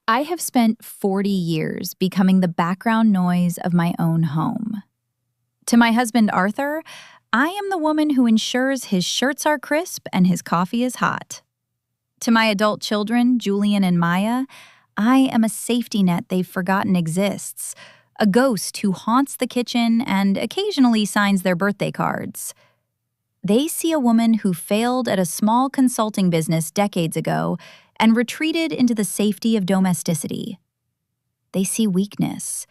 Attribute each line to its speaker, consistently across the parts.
Speaker 1: I have spent 40 years becoming the background noise of my own home. To my husband, Arthur, I am the woman who ensures his shirts are crisp and his coffee is hot. To my adult children, Julian and Maya, I am a safety net they've forgotten exists, a ghost who haunts the kitchen and occasionally signs their birthday cards. They see a woman who failed at a small consulting business decades ago and retreated into the safety of domesticity. They see weakness.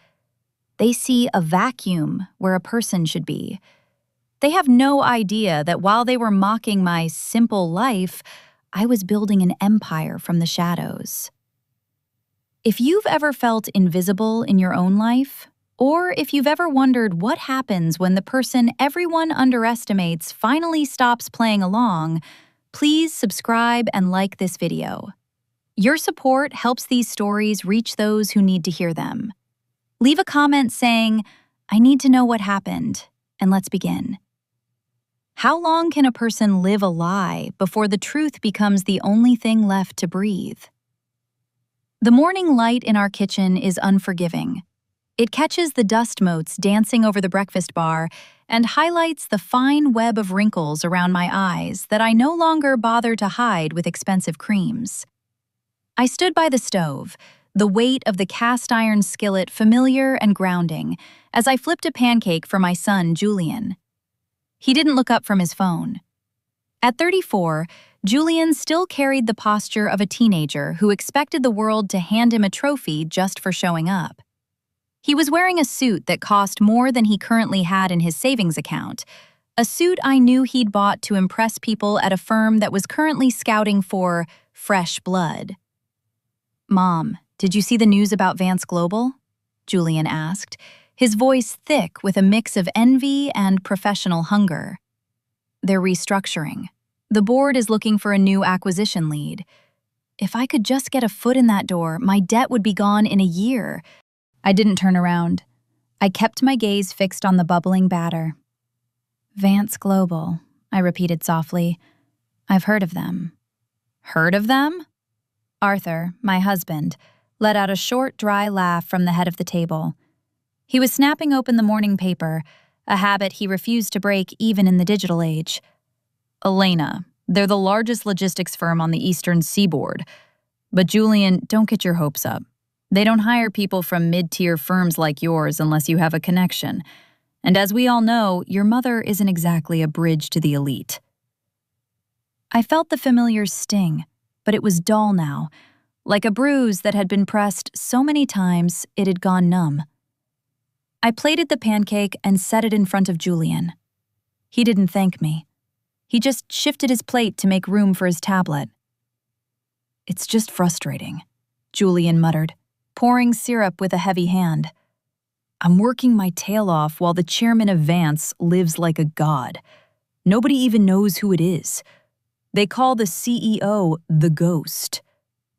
Speaker 1: They see a vacuum where a person should be. They have no idea that while they were mocking my simple life, I was building an empire from the shadows. If you've ever felt invisible in your own life, or if you've ever wondered what happens when the person everyone underestimates finally stops playing along, please subscribe and like this video. Your support helps these stories reach those who need to hear them. Leave a comment saying, "I need to know what happened," and let's begin. How long can a person live a lie before the truth becomes the only thing left to breathe? The morning light in our kitchen is unforgiving. It catches the dust motes dancing over the breakfast bar and highlights the fine web of wrinkles around my eyes that I no longer bother to hide with expensive creams. I stood by the stove, the weight of the cast iron skillet familiar and grounding, as I flipped a pancake for my son, Julian. He didn't look up from his phone. At 34, Julian still carried the posture of a teenager who expected the world to hand him a trophy just for showing up. He was wearing a suit that cost more than he currently had in his savings account, a suit I knew he'd bought to impress people at a firm that was currently scouting for fresh blood. "Mom, did you see the news about Vance Global?" Julian asked, his voice thick with a mix of envy and professional hunger. "They're restructuring. The board is looking for a new acquisition lead. If I could just get a foot in that door, my debt would be gone in a year." I didn't turn around. I kept my gaze fixed on the bubbling batter. "Vance Global," I repeated softly. "I've heard of them." "Heard of them?" Arthur, my husband, let out a short, dry laugh from the head of the table. He was snapping open the morning paper, a habit he refused to break even in the digital age. "Elena, they're the largest logistics firm on the Eastern Seaboard. But Julian, don't get your hopes up. They don't hire people from mid-tier firms like yours unless you have a connection. And as we all know, your mother isn't exactly a bridge to the elite." I felt the familiar sting, but it was dull now, like a bruise that had been pressed so many times it had gone numb. I plated the pancake and set it in front of Julian. He didn't thank me. He just shifted his plate to make room for his tablet. "It's just frustrating," Julian muttered, pouring syrup with a heavy hand. "I'm working my tail off while the chairman of Vance lives like a god. Nobody even knows who it is. They call the CEO the ghost.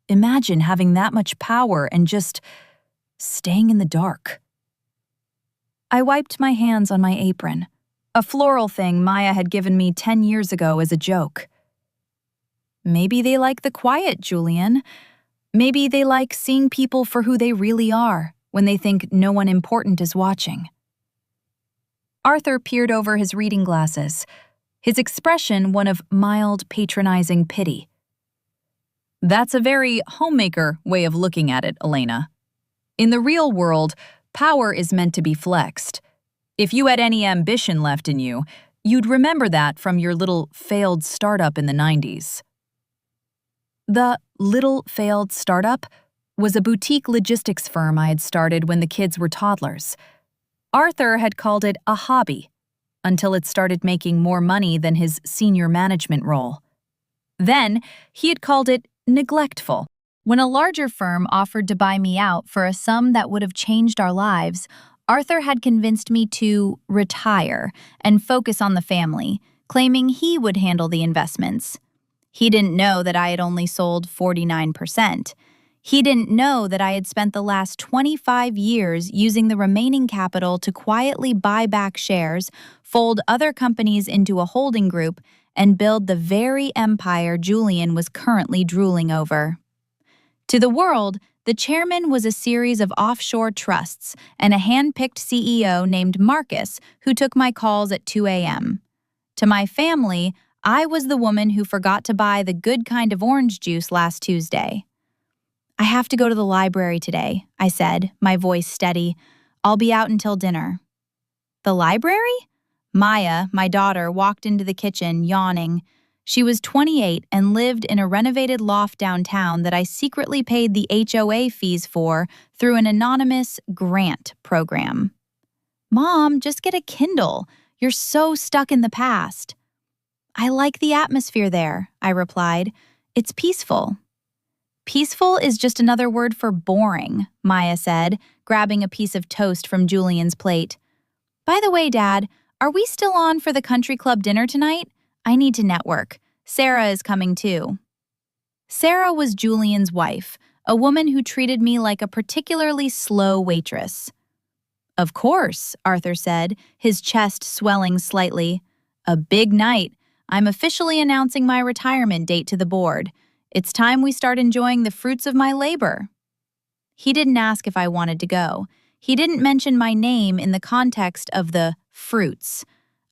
Speaker 1: Imagine having that much power and just staying in the dark." I wiped my hands on my apron, a floral thing Maya had given me 10 years ago as a joke. "Maybe they like the quiet, Julian. Maybe they like seeing people for who they really are when they think no one important is watching." Arthur peered over his reading glasses, his expression one of mild, patronizing pity. "That's a very homemaker way of looking at it, Elena. In the real world, power is meant to be flexed. If you had any ambition left in you, you'd remember that from your little failed startup in the 90s. The little failed startup was a boutique logistics firm I had started when the kids were toddlers. Arthur had called it a hobby, until it started making more money than his senior management role. Then, he had called it neglectful. When a larger firm offered to buy me out for a sum that would have changed our lives, Arthur had convinced me to retire and focus on the family, claiming he would handle the investments. He didn't know that I had only sold 49%. He didn't know that I had spent the last 25 years using the remaining capital to quietly buy back shares, fold other companies into a holding group, and build the very empire Julian was currently drooling over. To the world, The chairman was a series of offshore trusts and a hand-picked CEO named Marcus who took my calls at 2 a.m. To my family, I was the woman who forgot to buy the good kind of orange juice last Tuesday. "I have to go to the library today," I said, my voice steady. "I'll be out until dinner." "The library?" Maya, my daughter, walked into the kitchen, yawning. She was 28 and lived in a renovated loft downtown that I secretly paid the HOA fees for through an anonymous grant program. "Mom, just get a Kindle. You're so stuck in the past." "I like the atmosphere there," I replied. "It's peaceful." "Peaceful is just another word for boring," Maya said, grabbing a piece of toast from Julian's plate. "By the way, Dad, are we still on for the country club dinner tonight? I need to network. Sarah is coming too." Sarah was Julian's wife, a woman who treated me like a particularly slow waitress. "Of course," Arthur said, his chest swelling slightly. "A big night. I'm officially announcing my retirement date to the board. It's time we start enjoying the fruits of my labor." He didn't ask if I wanted to go. He didn't mention my name in the context of the fruits.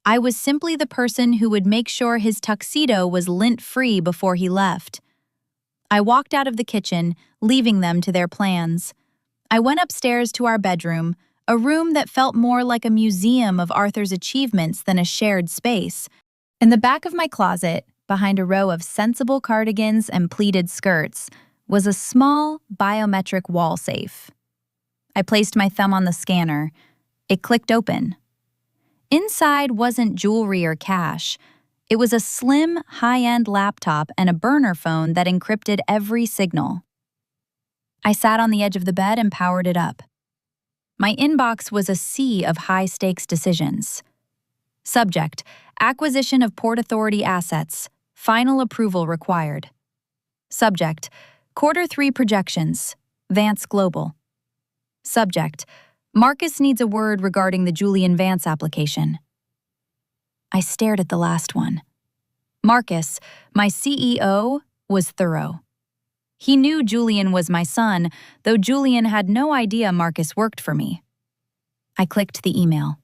Speaker 1: I was simply the person who would make sure his tuxedo was lint-free before he left. I walked out of the kitchen, leaving them to their plans. I went upstairs to our bedroom, a room that felt more like a museum of Arthur's achievements than a shared space. In the back of my closet, behind a row of sensible cardigans and pleated skirts, was a small, biometric wall safe. I placed my thumb on the scanner. It clicked open. Inside wasn't jewelry or cash. It was a slim, high-end laptop and a burner phone that encrypted every signal. I sat on the edge of the bed and powered it up. My inbox was a sea of high-stakes decisions. Subject: acquisition of Port Authority assets. Final approval required. Subject: Q3 projections. Vance Global. Subject: Marcus needs a word regarding the Julian Vance application. I stared at the last one. Marcus, my CEO, was thorough. He knew Julian was my son, though Julian had no idea Marcus worked for me. I clicked the email.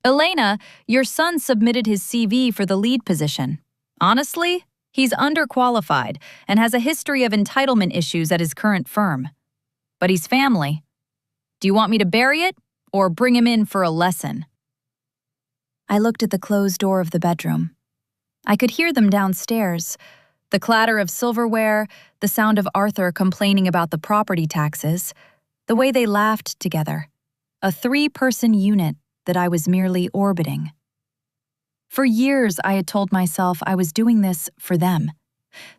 Speaker 1: "Elena, your son submitted his CV for the lead position. Honestly, he's underqualified and has a history of entitlement issues at his current firm. But he's family. Do you want me to bury it or bring him in for a lesson?" I looked at the closed door of the bedroom. I could hear them downstairs, the clatter of silverware, the sound of Arthur complaining about the property taxes, the way they laughed together, a 3-person unit that I was merely orbiting. For years, I had told myself I was doing this for them,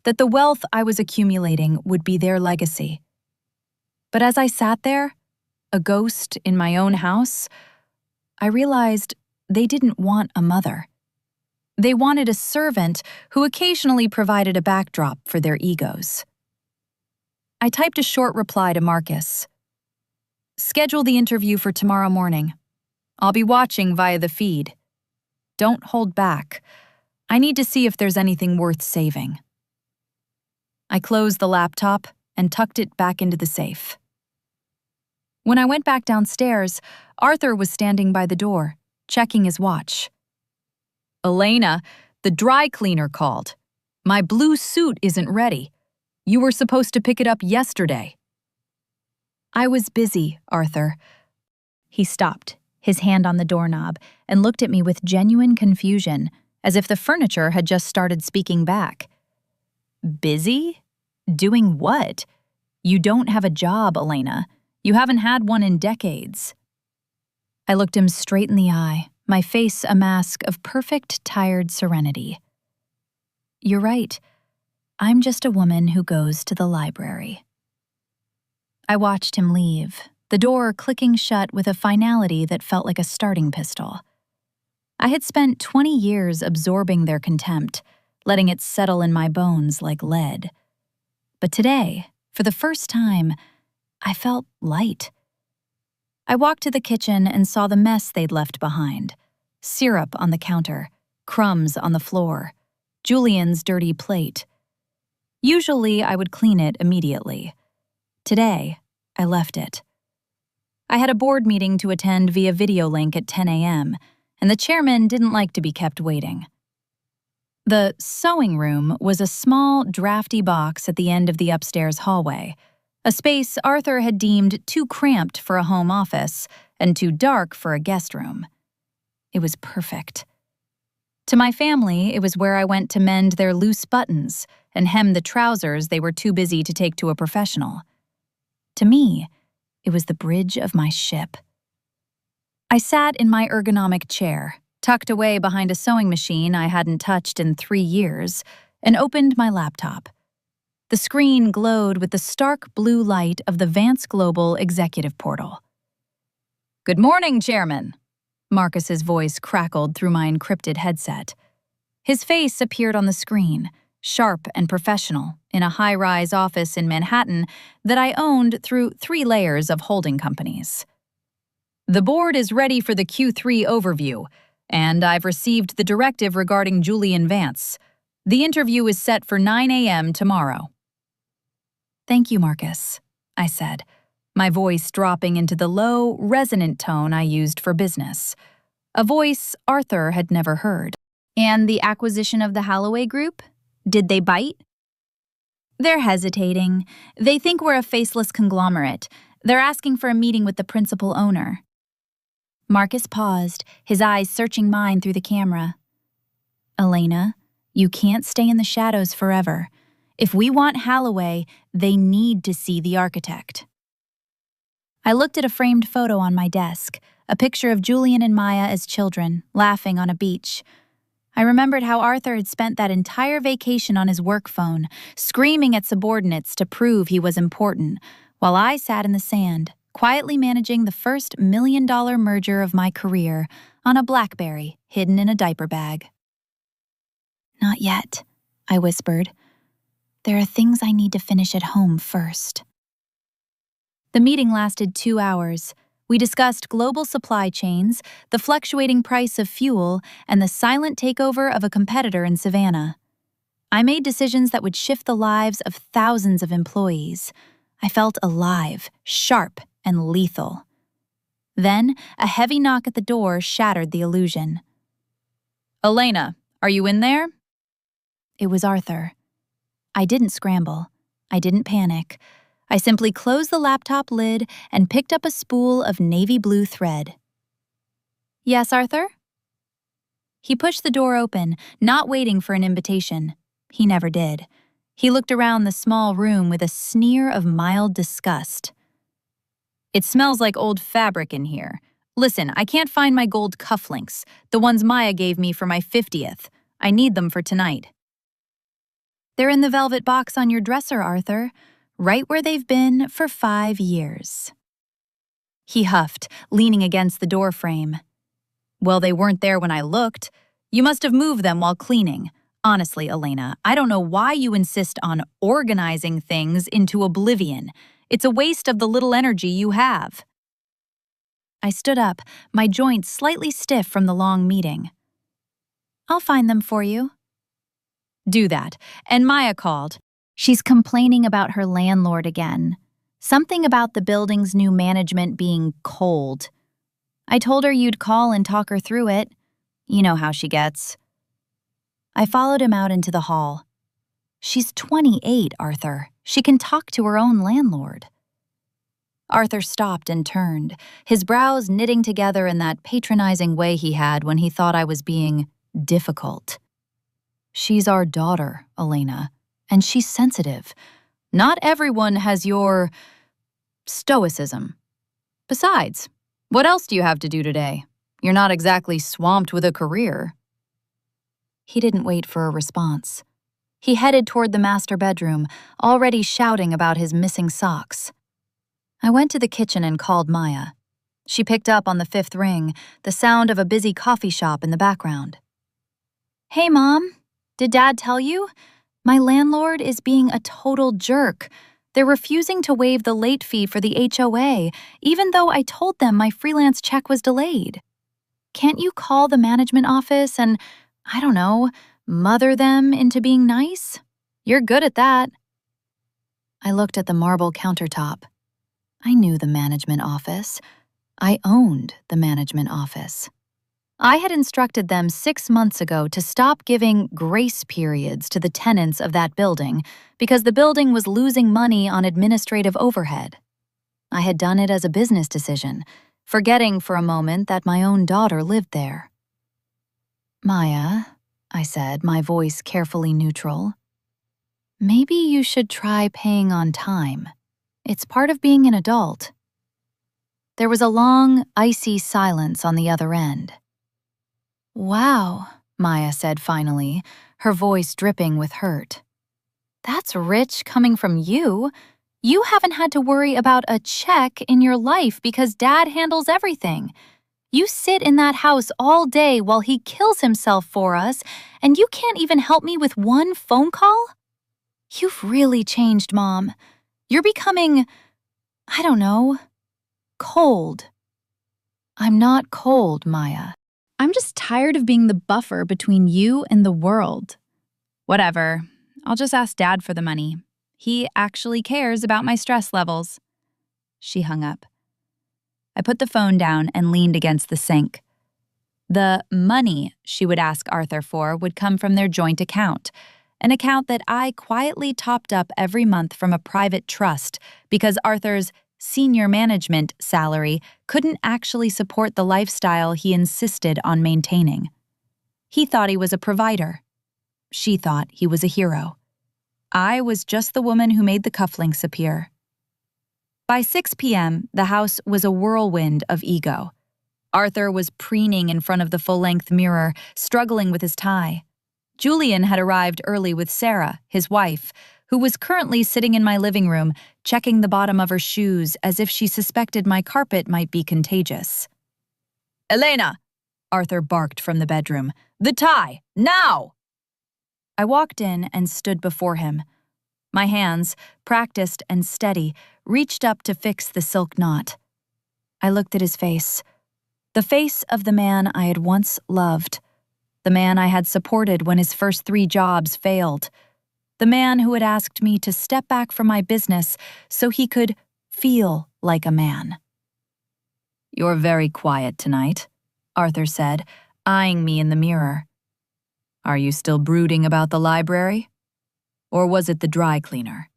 Speaker 1: that the wealth I was accumulating would be their legacy. But as I sat there, a ghost in my own house, I realized they didn't want a mother. They wanted a servant who occasionally provided a backdrop for their egos. I typed a short reply to Marcus. "Schedule the interview for tomorrow morning. I'll be watching via the feed. Don't hold back. I need to see if there's anything worth saving." I closed the laptop and tucked it back into the safe. When I went back downstairs, Arthur was standing by the door, checking his watch. "Elena, the dry cleaner called. My blue suit isn't ready. You were supposed to pick it up yesterday." "I was busy, Arthur." He stopped, his hand on the doorknob, and looked at me with genuine confusion, as if the furniture had just started speaking back. "Busy? Doing what? You don't have a job, Elena. You haven't had one in decades." I looked him straight in the eye, my face a mask of perfect, tired serenity. "You're right. I'm just a woman who goes to the library." I watched him leave, the door clicking shut with a finality that felt like a starting pistol. I had spent 20 years absorbing their contempt, letting it settle in my bones like lead. But today, for the first time, I felt light. I walked to the kitchen and saw the mess they'd left behind. Syrup on the counter, crumbs on the floor, Julian's dirty plate. Usually, I would clean it immediately. Today, I left it. I had a board meeting to attend via video link at 10 a.m., and the chairman didn't like to be kept waiting. The sewing room was a small, drafty box at the end of the upstairs hallway, a space Arthur had deemed too cramped for a home office and too dark for a guest room. It was perfect. To my family, it was where I went to mend their loose buttons and hem the trousers they were too busy to take to a professional. To me, it was the bridge of my ship. I sat in my ergonomic chair, tucked away behind a sewing machine I hadn't touched in 3 years, and opened my laptop. The screen glowed with the stark blue light of the Vance Global Executive Portal. "Good morning, Chairman," Marcus's voice crackled through my encrypted headset. His face appeared on the screen, sharp and professional, in a high-rise office in Manhattan that I owned through 3 layers of holding companies. "The board is ready for the Q3 overview, and I've received the directive regarding Julian Vance. The interview is set for 9 a.m. tomorrow." "Thank you, Marcus," I said, my voice dropping into the low, resonant tone I used for business, a voice Arthur had never heard. "And the acquisition of the Holloway Group? Did they bite?" "They're hesitating. They think we're a faceless conglomerate. They're asking for a meeting with the principal owner." Marcus paused, his eyes searching mine through the camera. "Elena, you can't stay in the shadows forever. If we want Holloway, they need to see the architect." I looked at a framed photo on my desk, a picture of Julian and Maya as children, laughing on a beach. I remembered how Arthur had spent that entire vacation on his work phone, screaming at subordinates to prove he was important, while I sat in the sand, quietly managing the first $1 million merger of my career on a BlackBerry hidden in a diaper bag. "Not yet," I whispered. "There are things I need to finish at home first." The meeting lasted 2 hours. We discussed global supply chains, the fluctuating price of fuel, and the silent takeover of a competitor in Savannah. I made decisions that would shift the lives of thousands of employees. I felt alive, sharp, and lethal. Then, a heavy knock at the door shattered the illusion. "Elena, are you in there?" It was Arthur. I didn't scramble. I didn't panic. I simply closed the laptop lid and picked up a spool of navy blue thread. "Yes, Arthur?" He pushed the door open, not waiting for an invitation. He never did. He looked around the small room with a sneer of mild disgust. "It smells like old fabric in here. Listen, I can't find my gold cufflinks, the ones Maya gave me for my 50th. I need them for tonight." "They're in the velvet box on your dresser, Arthur. Right where they've been for 5 years. He huffed, leaning against the door frame. "Well, they weren't there when I looked. You must have moved them while cleaning. Honestly, Elena, I don't know why you insist on organizing things into oblivion. It's a waste of the little energy you have." I stood up, my joints slightly stiff from the long meeting. "I'll find them for you." "Do that." And Maya called. "She's complaining about her landlord again. Something about the building's new management being cold. I told her you'd call and talk her through it. You know how she gets." I followed him out into the hall. "She's 28, Arthur. She can talk to her own landlord." Arthur stopped and turned, his brows knitting together in that patronizing way he had when he thought I was being difficult. "She's our daughter, Elena. And she's sensitive. Not everyone has your stoicism. Besides, what else do you have to do today? You're not exactly swamped with a career." He didn't wait for a response. He headed toward the master bedroom, already shouting about his missing socks. I went to the kitchen and called Maya. She picked up on the 5th ring, the sound of a busy coffee shop in the background. "Hey, Mom. Did Dad tell you? My landlord is being a total jerk. They're refusing to waive the late fee for the HOA, even though I told them my freelance check was delayed. Can't you call the management office and, I don't know, mother them into being nice? You're good at that." I looked at the marble countertop. I knew the management office. I owned the management office. I had instructed them 6 months ago to stop giving grace periods to the tenants of that building because the building was losing money on administrative overhead. I had done it as a business decision, forgetting for a moment that my own daughter lived there. "Maya," I said, my voice carefully neutral, "maybe you should try paying on time. It's part of being an adult." There was a long, icy silence on the other end. "Wow," Maya said finally, her voice dripping with hurt. "That's rich coming from you. You haven't had to worry about a check in your life because Dad handles everything. You sit in that house all day while he kills himself for us, and you can't even help me with one phone call? You've really changed, Mom. You're becoming, I don't know, cold." "I'm not cold, Maya. I'm just tired of being the buffer between you and the world." "Whatever. I'll just ask Dad for the money. He actually cares about my stress levels." She hung up. I put the phone down and leaned against the sink. The money she would ask Arthur for would come from their joint account, an account that I quietly topped up every month from a private trust because Arthur's senior management salary couldn't actually support the lifestyle he insisted on maintaining. He thought he was a provider. She thought he was a hero. I was just the woman who made the cufflinks appear. By 6 p.m., the house was a whirlwind of ego. Arthur was preening in front of the full-length mirror, struggling with his tie. Julian had arrived early with Sarah, his wife, who was currently sitting in my living room, checking the bottom of her shoes as if she suspected my carpet might be contagious. "Elena!" Arthur barked from the bedroom. "The tie! Now!" I walked in and stood before him. My hands, practiced and steady, reached up to fix the silk knot. I looked at his face. The face of the man I had once loved. The man I had supported when his first 3 jobs failed. The man who had asked me to step back from my business so he could feel like a man. "You're very quiet tonight," Arthur said, eyeing me in the mirror. "Are you still brooding about the library? Or was it the dry cleaner?"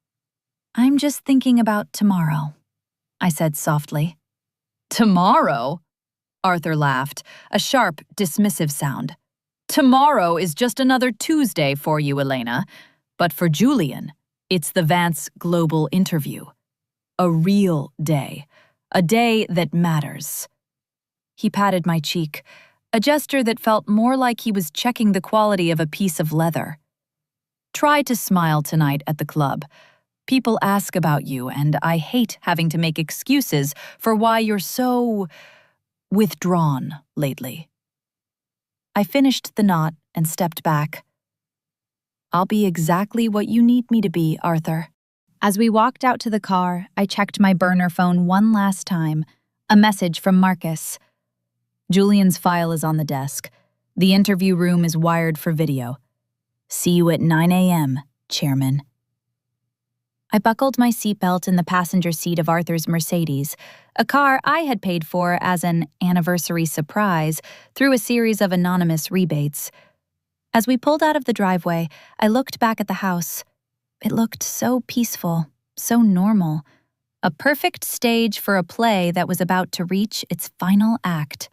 Speaker 1: "I'm just thinking about tomorrow," I said softly. "Tomorrow?" Arthur laughed, a sharp, dismissive sound. "Tomorrow is just another Tuesday for you, Elena. But for Julian, it's the Vance Global interview. A real day. A day that matters." He patted my cheek, a gesture that felt more like he was checking the quality of a piece of leather. "Try to smile tonight at the club. People ask about you, and I hate having to make excuses for why you're so withdrawn lately." I finished the knot and stepped back. "I'll be exactly what you need me to be, Arthur." As we walked out to the car, I checked my burner phone one last time. A message from Marcus. "Julian's file is on the desk. The interview room is wired for video. See you at 9 a.m., Chairman." I buckled my seatbelt in the passenger seat of Arthur's Mercedes, a car I had paid for as an anniversary surprise through a series of anonymous rebates. As we pulled out of the driveway, I looked back at the house. It looked so peaceful, so normal. A perfect stage for a play that was about to reach its final act.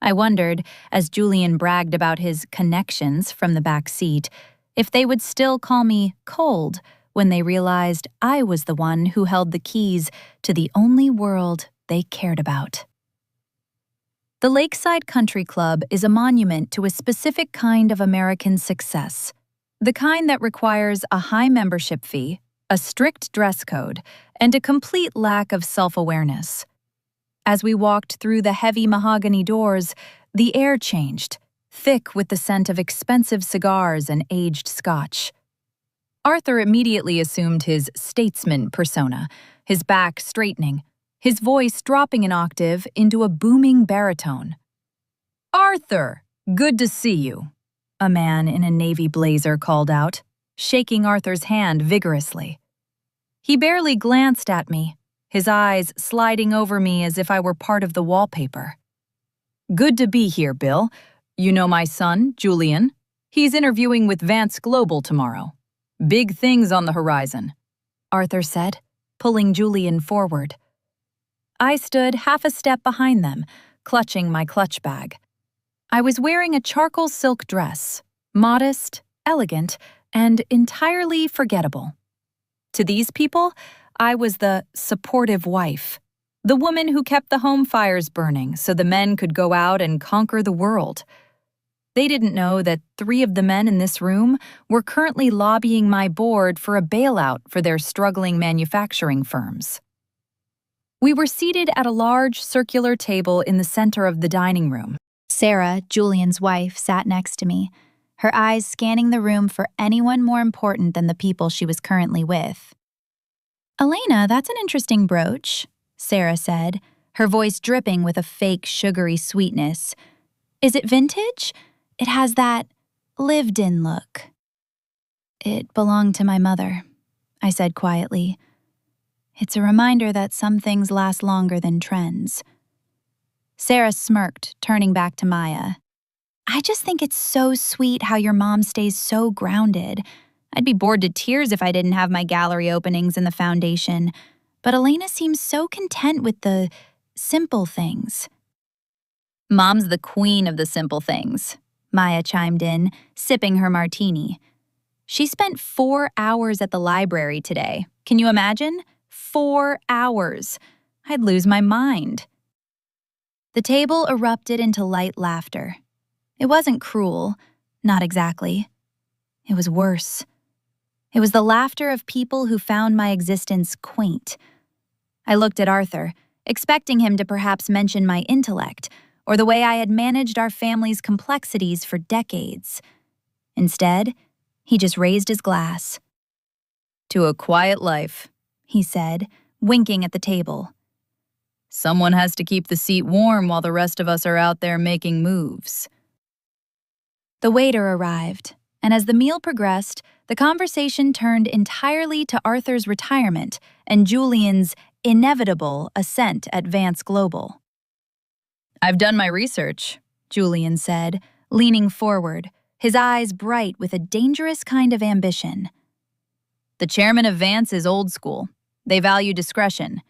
Speaker 1: I wondered, as Julian bragged about his connections from the back seat, if they would still call me cold when they realized I was the one who held the keys to the only world they cared about. The Lakeside Country Club is a monument to a specific kind of American success, the kind that requires a high membership fee, a strict dress code, and a complete lack of self-awareness. As we walked through the heavy mahogany doors, the air changed, thick with the scent of expensive cigars and aged scotch. Arthur immediately assumed his statesman persona, his back straightening, his voice dropping an octave into a booming baritone. "Arthur, good to see you," a man in a navy blazer called out, shaking Arthur's hand vigorously. He barely glanced at me, his eyes sliding over me as if I were part of the wallpaper. "Good to be here, Bill. You know my son, Julian. He's interviewing with Vance Global tomorrow. Big things on the horizon," Arthur said, pulling Julian forward. I stood half a step behind them, clutching my clutch bag. I was wearing a charcoal silk dress, modest, elegant, and entirely forgettable. To these people, I was the supportive wife, the woman who kept the home fires burning so the men could go out and conquer the world. They didn't know that 3 of the men in this room were currently lobbying my board for a bailout for their struggling manufacturing firms. We were seated at a large circular table in the center of the dining room. Sarah, Julian's wife, sat next to me, her eyes scanning the room for anyone more important than the people she was currently with. "Elena, that's an interesting brooch," Sarah said, her voice dripping with a fake sugary sweetness. "Is it vintage? It has that lived-in look." "It belonged to my mother," I said quietly. "It's a reminder that some things last longer than trends." Sarah smirked, turning back to Maya. "I just think it's so sweet how your mom stays so grounded. I'd be bored to tears if I didn't have my gallery openings in the foundation, but Elena seems so content with the simple things." "Mom's the queen of the simple things," Maya chimed in, sipping her martini. "She spent 4 hours at the library today. Can you imagine? 4 hours. I'd lose my mind." The table erupted into light laughter. It wasn't cruel, not exactly. It was worse. It was the laughter of people who found my existence quaint. I looked at Arthur, expecting him to perhaps mention my intellect or the way I had managed our family's complexities for decades. Instead, he just raised his glass. "To a quiet life," he said, winking at the table. "Someone has to keep the seat warm while the rest of us are out there making moves." The waiter arrived, and as the meal progressed, the conversation turned entirely to Arthur's retirement and Julian's inevitable ascent at Vance Global. "I've done my research," Julian said, leaning forward, his eyes bright with a dangerous kind of ambition. "The chairman of Vance is old school. They value discretion.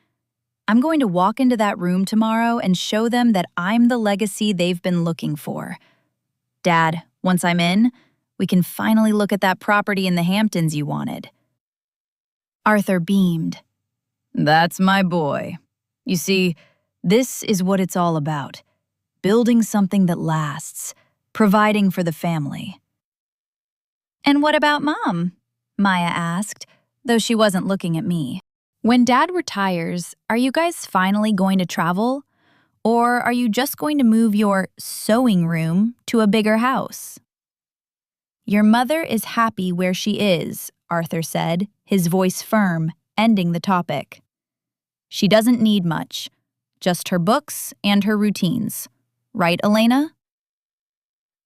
Speaker 1: I'm going to walk into that room tomorrow and show them that I'm the legacy they've been looking for. Dad, once I'm in, we can finally look at that property in the Hamptons you wanted." Arthur beamed. "That's my boy. You see, this is what it's all about. Building something that lasts, providing for the family." "And what about Mom?" Maya asked, though she wasn't looking at me. "When Dad retires, are you guys finally going to travel? Or are you just going to move your sewing room to a bigger house?" "Your mother is happy where she is," Arthur said, his voice firm, ending the topic. "She doesn't need much, just her books and her routines. Right, Elena?"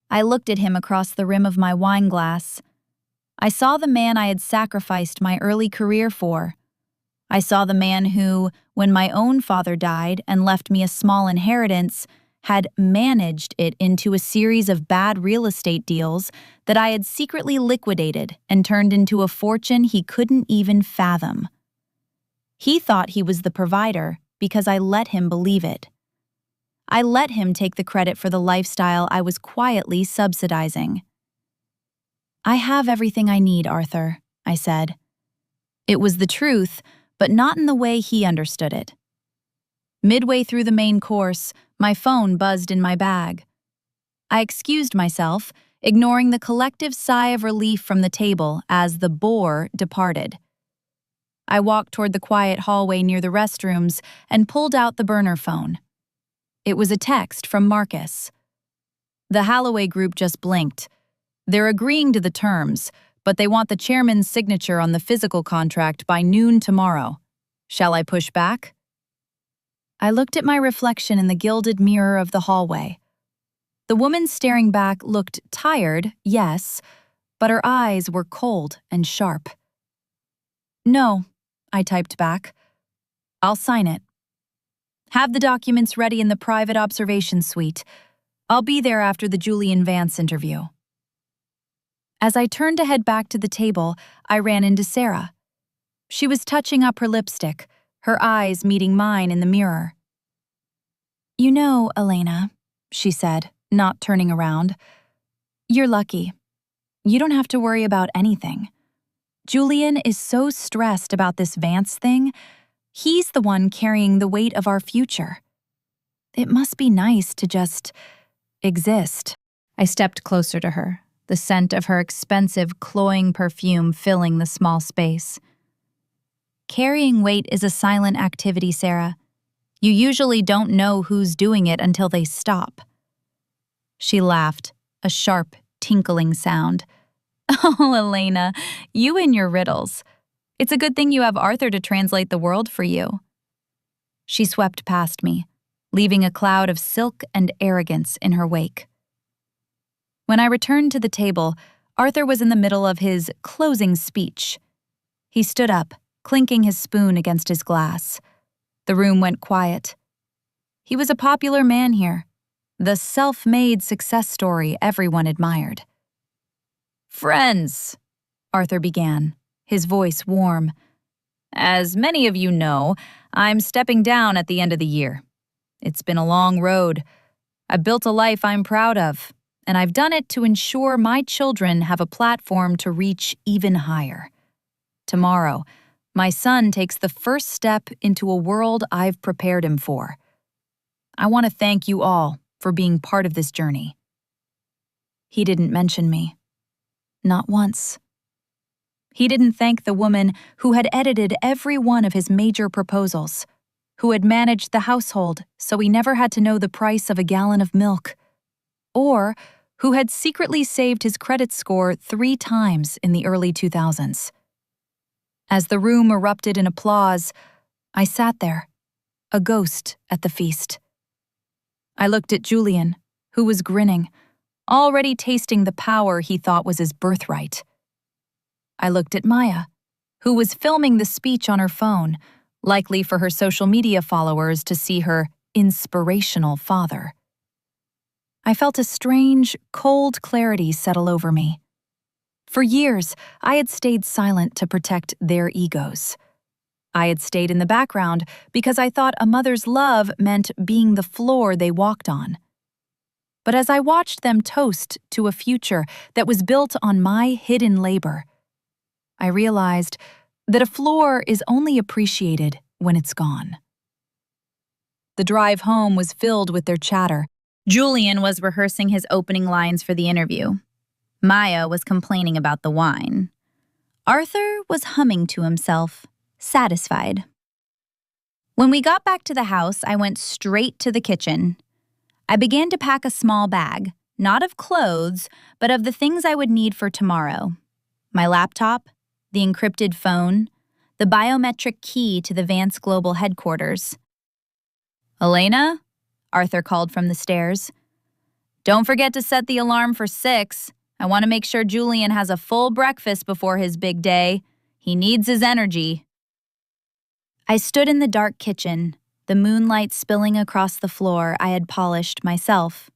Speaker 1: I looked at him across the rim of my wine glass. I saw the man I had sacrificed my early career for. I saw the man who, when my own father died and left me a small inheritance, had managed it into a series of bad real estate deals that I had secretly liquidated and turned into a fortune he couldn't even fathom. He thought he was the provider because I let him believe it. I let him take the credit for the lifestyle I was quietly subsidizing. "I have everything I need, Arthur," I said. It was the truth, but not in the way he understood it. Midway through the main course, my phone buzzed in my bag. I excused myself, ignoring the collective sigh of relief from the table as the bore departed. I walked toward the quiet hallway near the restrooms and pulled out the burner phone. It was a text from Marcus. "The Holloway Group just blinked. They're agreeing to the terms, but they want the chairman's signature on the physical contract by noon tomorrow. Shall I push back?" I looked at my reflection in the gilded mirror of the hallway. The woman staring back looked tired, yes, but her eyes were cold and sharp. "No," I typed back. I'll sign it. Have the documents ready in the private observation suite. I'll be there after the Julian Vance interview. As I turned to head back to the table, I ran into Sarah. She was touching up her lipstick, her eyes meeting mine in the mirror. You know, Elena, she said, not turning around, you're lucky. You don't have to worry about anything. Julian is so stressed about this Vance thing. He's the one carrying the weight of our future. It must be nice to just exist. I stepped closer to her, the scent of her expensive, cloying perfume filling the small space. Carrying weight is a silent activity, Sarah. You usually don't know who's doing it until they stop. She laughed, a sharp, tinkling sound. Oh, Elena, you and your riddles. It's a good thing you have Arthur to translate the world for you. She swept past me, leaving a cloud of silk and arrogance in her wake. When I returned to the table, Arthur was in the middle of his closing speech. He stood up, clinking his spoon against his glass. The room went quiet. He was a popular man here, the self-made success story everyone admired. Friends, Arthur began, his voice warm. As many of you know, I'm stepping down at the end of the year. It's been a long road. I've built a life I'm proud of, and I've done it to ensure my children have a platform to reach even higher. Tomorrow, my son takes the first step into a world I've prepared him for. I want to thank you all for being part of this journey. He didn't mention me. Not once. He didn't thank the woman who had edited every one of his major proposals, who had managed the household so he never had to know the price of a gallon of milk, or who had secretly saved his credit score 3 times in the early 2000s. As the room erupted in applause, I sat there, a ghost at the feast. I looked at Julian, who was grinning, already tasting the power he thought was his birthright. I looked at Maya, who was filming the speech on her phone, likely for her social media followers to see her inspirational father. I felt a strange, cold clarity settle over me. For years, I had stayed silent to protect their egos. I had stayed in the background because I thought a mother's love meant being the floor they walked on. But as I watched them toast to a future that was built on my hidden labor, I realized that a floor is only appreciated when it's gone. The drive home was filled with their chatter. Julian was rehearsing his opening lines for the interview. Maya was complaining about the wine. Arthur was humming to himself, satisfied. When we got back to the house, I went straight to the kitchen. I began to pack a small bag, not of clothes, but of the things I would need for tomorrow. My laptop, the encrypted phone, the biometric key to the Vance Global headquarters. Elena? Arthur called from the stairs. Don't forget to set the alarm for 6. I want to make sure Julian has a full breakfast before his big day. He needs his energy. I stood in the dark kitchen, the moonlight spilling across the floor I had polished myself.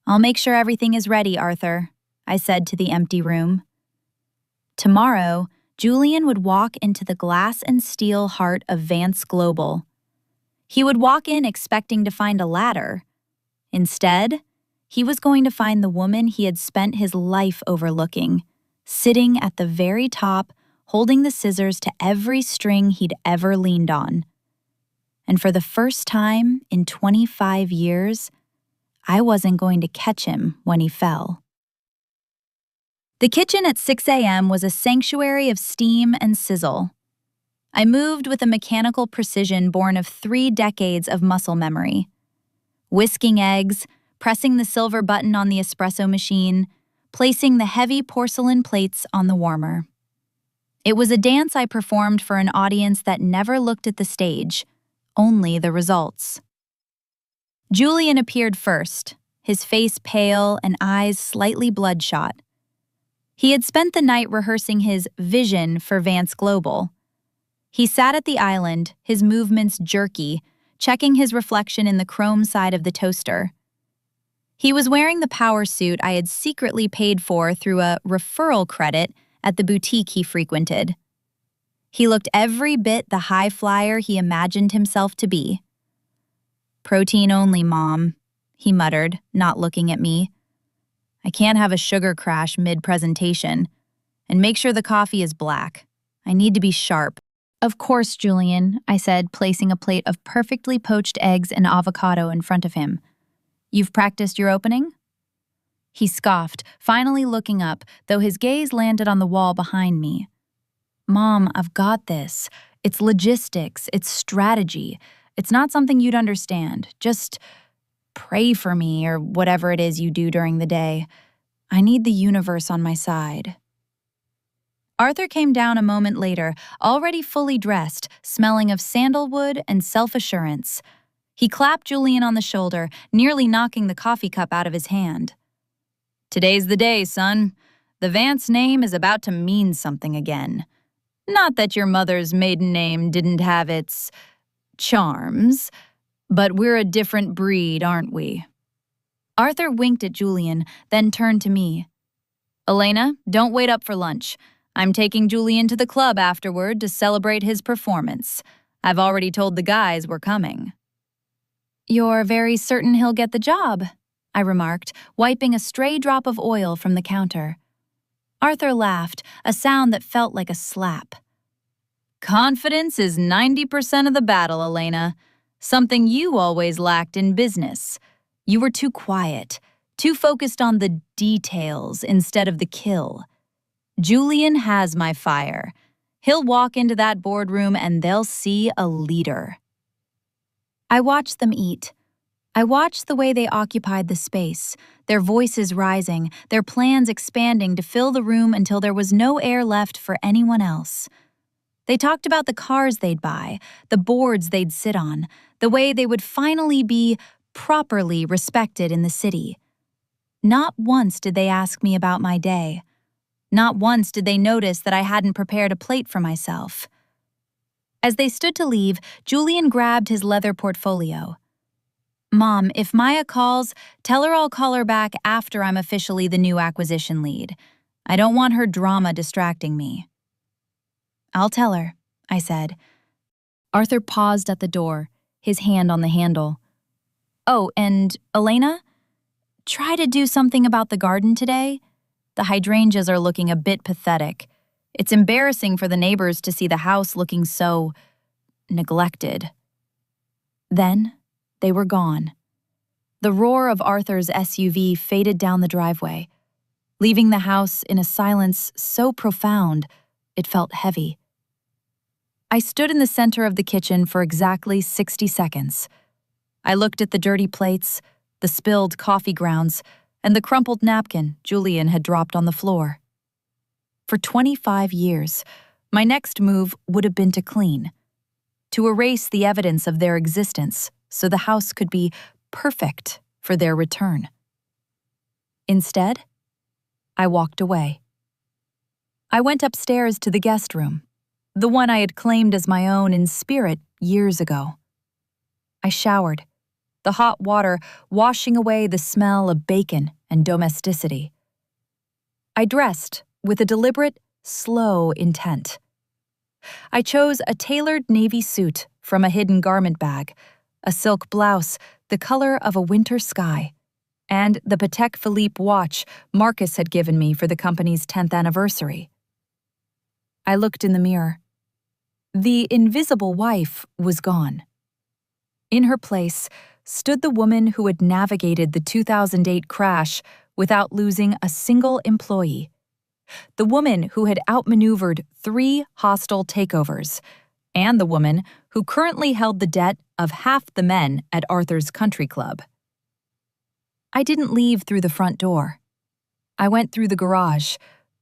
Speaker 1: I'll make sure everything is ready, Arthur, I said to the empty room. Tomorrow, Julian would walk into the glass and steel heart of Vance Global. He would walk in expecting to find a ladder. Instead, he was going to find the woman he had spent his life overlooking, sitting at the very top, holding the scissors to every string he'd ever leaned on. And for the first time in 25 years, I wasn't going to catch him when he fell. The kitchen at 6 a.m. was a sanctuary of steam and sizzle. I moved with a mechanical precision born of 3 decades of muscle memory. Whisking eggs, pressing the silver button on the espresso machine, placing the heavy porcelain plates on the warmer. It was a dance I performed for an audience that never looked at the stage, only the results. Julian appeared first, his face pale and eyes slightly bloodshot. He had spent the night rehearsing his vision for Vance Global. He sat at the island, his movements jerky, checking his reflection in the chrome side of the toaster. He was wearing the power suit I had secretly paid for through a referral credit at the boutique he frequented. He looked every bit the high flyer he imagined himself to be. "Protein only, Mom," he muttered, not looking at me. "I can't have a sugar crash mid-presentation. And make sure the coffee is black. I need to be sharp." "Of course, Julian," I said, placing a plate of perfectly poached eggs and avocado in front of him. "You've practiced your opening?" He scoffed, finally looking up, though his gaze landed on the wall behind me. "Mom, I've got this. It's logistics, it's strategy. It's not something you'd understand. Just pray for me or whatever it is you do during the day. I need the universe on my side." Arthur came down a moment later, already fully dressed, smelling of sandalwood and self-assurance. He clapped Julian on the shoulder, nearly knocking the coffee cup out of his hand. "Today's the day, son. The Vance name is about to mean something again. Not that your mother's maiden name didn't have its charms, but we're a different breed, aren't we?" Arthur winked at Julian, then turned to me. "Elena, don't wait up for lunch. I'm taking Julian to the club afterward to celebrate his performance. I've already told the guys we're coming." "You're very certain he'll get the job," I remarked, wiping a stray drop of oil from the counter. Arthur laughed, a sound that felt like a slap. "Confidence is 90% of the battle, Elena. Something you always lacked in business. You were too quiet, too focused on the details instead of the kill. Julian has my fire. He'll walk into that boardroom and they'll see a leader." I watched them eat. I watched the way they occupied the space, their voices rising, their plans expanding to fill the room until there was no air left for anyone else. They talked about the cars they'd buy, the boards they'd sit on, the way they would finally be properly respected in the city. Not once did they ask me about my day. Not once did they notice that I hadn't prepared a plate for myself. As they stood to leave, Julian grabbed his leather portfolio. "Mom, if Maya calls, tell her I'll call her back after I'm officially the new acquisition lead. I don't want her drama distracting me." "I'll tell her," I said. Arthur paused at the door, his hand on the handle. "Oh, and Elena? Try to do something about the garden today. The hydrangeas are looking a bit pathetic. It's embarrassing for the neighbors to see the house looking so neglected." Then they were gone. The roar of Arthur's SUV faded down the driveway, leaving the house in a silence so profound it felt heavy. I stood in the center of the kitchen for exactly 60 seconds. I looked at the dirty plates, the spilled coffee grounds, and the crumpled napkin Julian had dropped on the floor. For 25 years, my next move would have been to clean, to erase the evidence of their existence so the house could be perfect for their return. Instead, I walked away. I went upstairs to the guest room, the one I had claimed as my own in spirit years ago. I showered, the hot water washing away the smell of bacon and domesticity. I dressed with a deliberate, slow intent. I chose a tailored navy suit from a hidden garment bag, a silk blouse the color of a winter sky, and the Patek Philippe watch Marcus had given me for the company's 10th anniversary. I looked in the mirror. The invisible wife was gone. In her place stood the woman who had navigated the 2008 crash without losing a single employee. The woman who had outmaneuvered 3 hostile takeovers, and the woman who currently held the debt of half the men at Arthur's country club. I didn't leave through the front door. I went through the garage,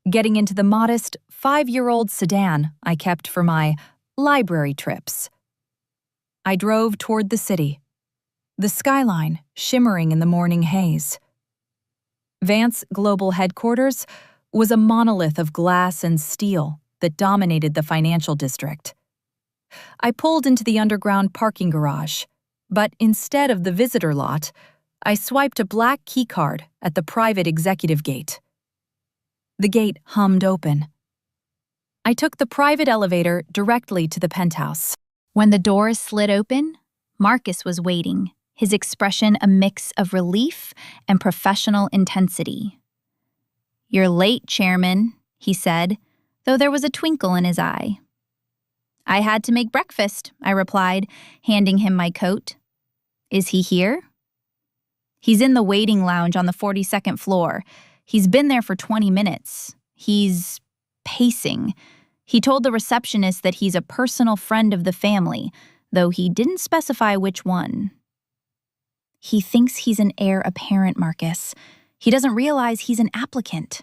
Speaker 1: getting into the modest 5-year-old sedan I kept for my library trips. I drove toward the city, the skyline shimmering in the morning haze. Vance Global Headquarters was a monolith of glass and steel that dominated the financial district. I pulled into the underground parking garage, but instead of the visitor lot, I swiped a black keycard at the private executive gate. The gate hummed open. I took the private elevator directly to the penthouse. When the doors slid open, Marcus was waiting, his expression a mix of relief and professional intensity. "You're late, Chairman," he said, though there was a twinkle in his eye. "I had to make breakfast," I replied, handing him my coat. "Is he here?" "He's in the waiting lounge on the 42nd floor. He's been there for 20 minutes. He's pacing. He told the receptionist that he's a personal friend of the family, though he didn't specify which one." "He thinks he's an heir apparent, Marcus. He doesn't realize he's an applicant."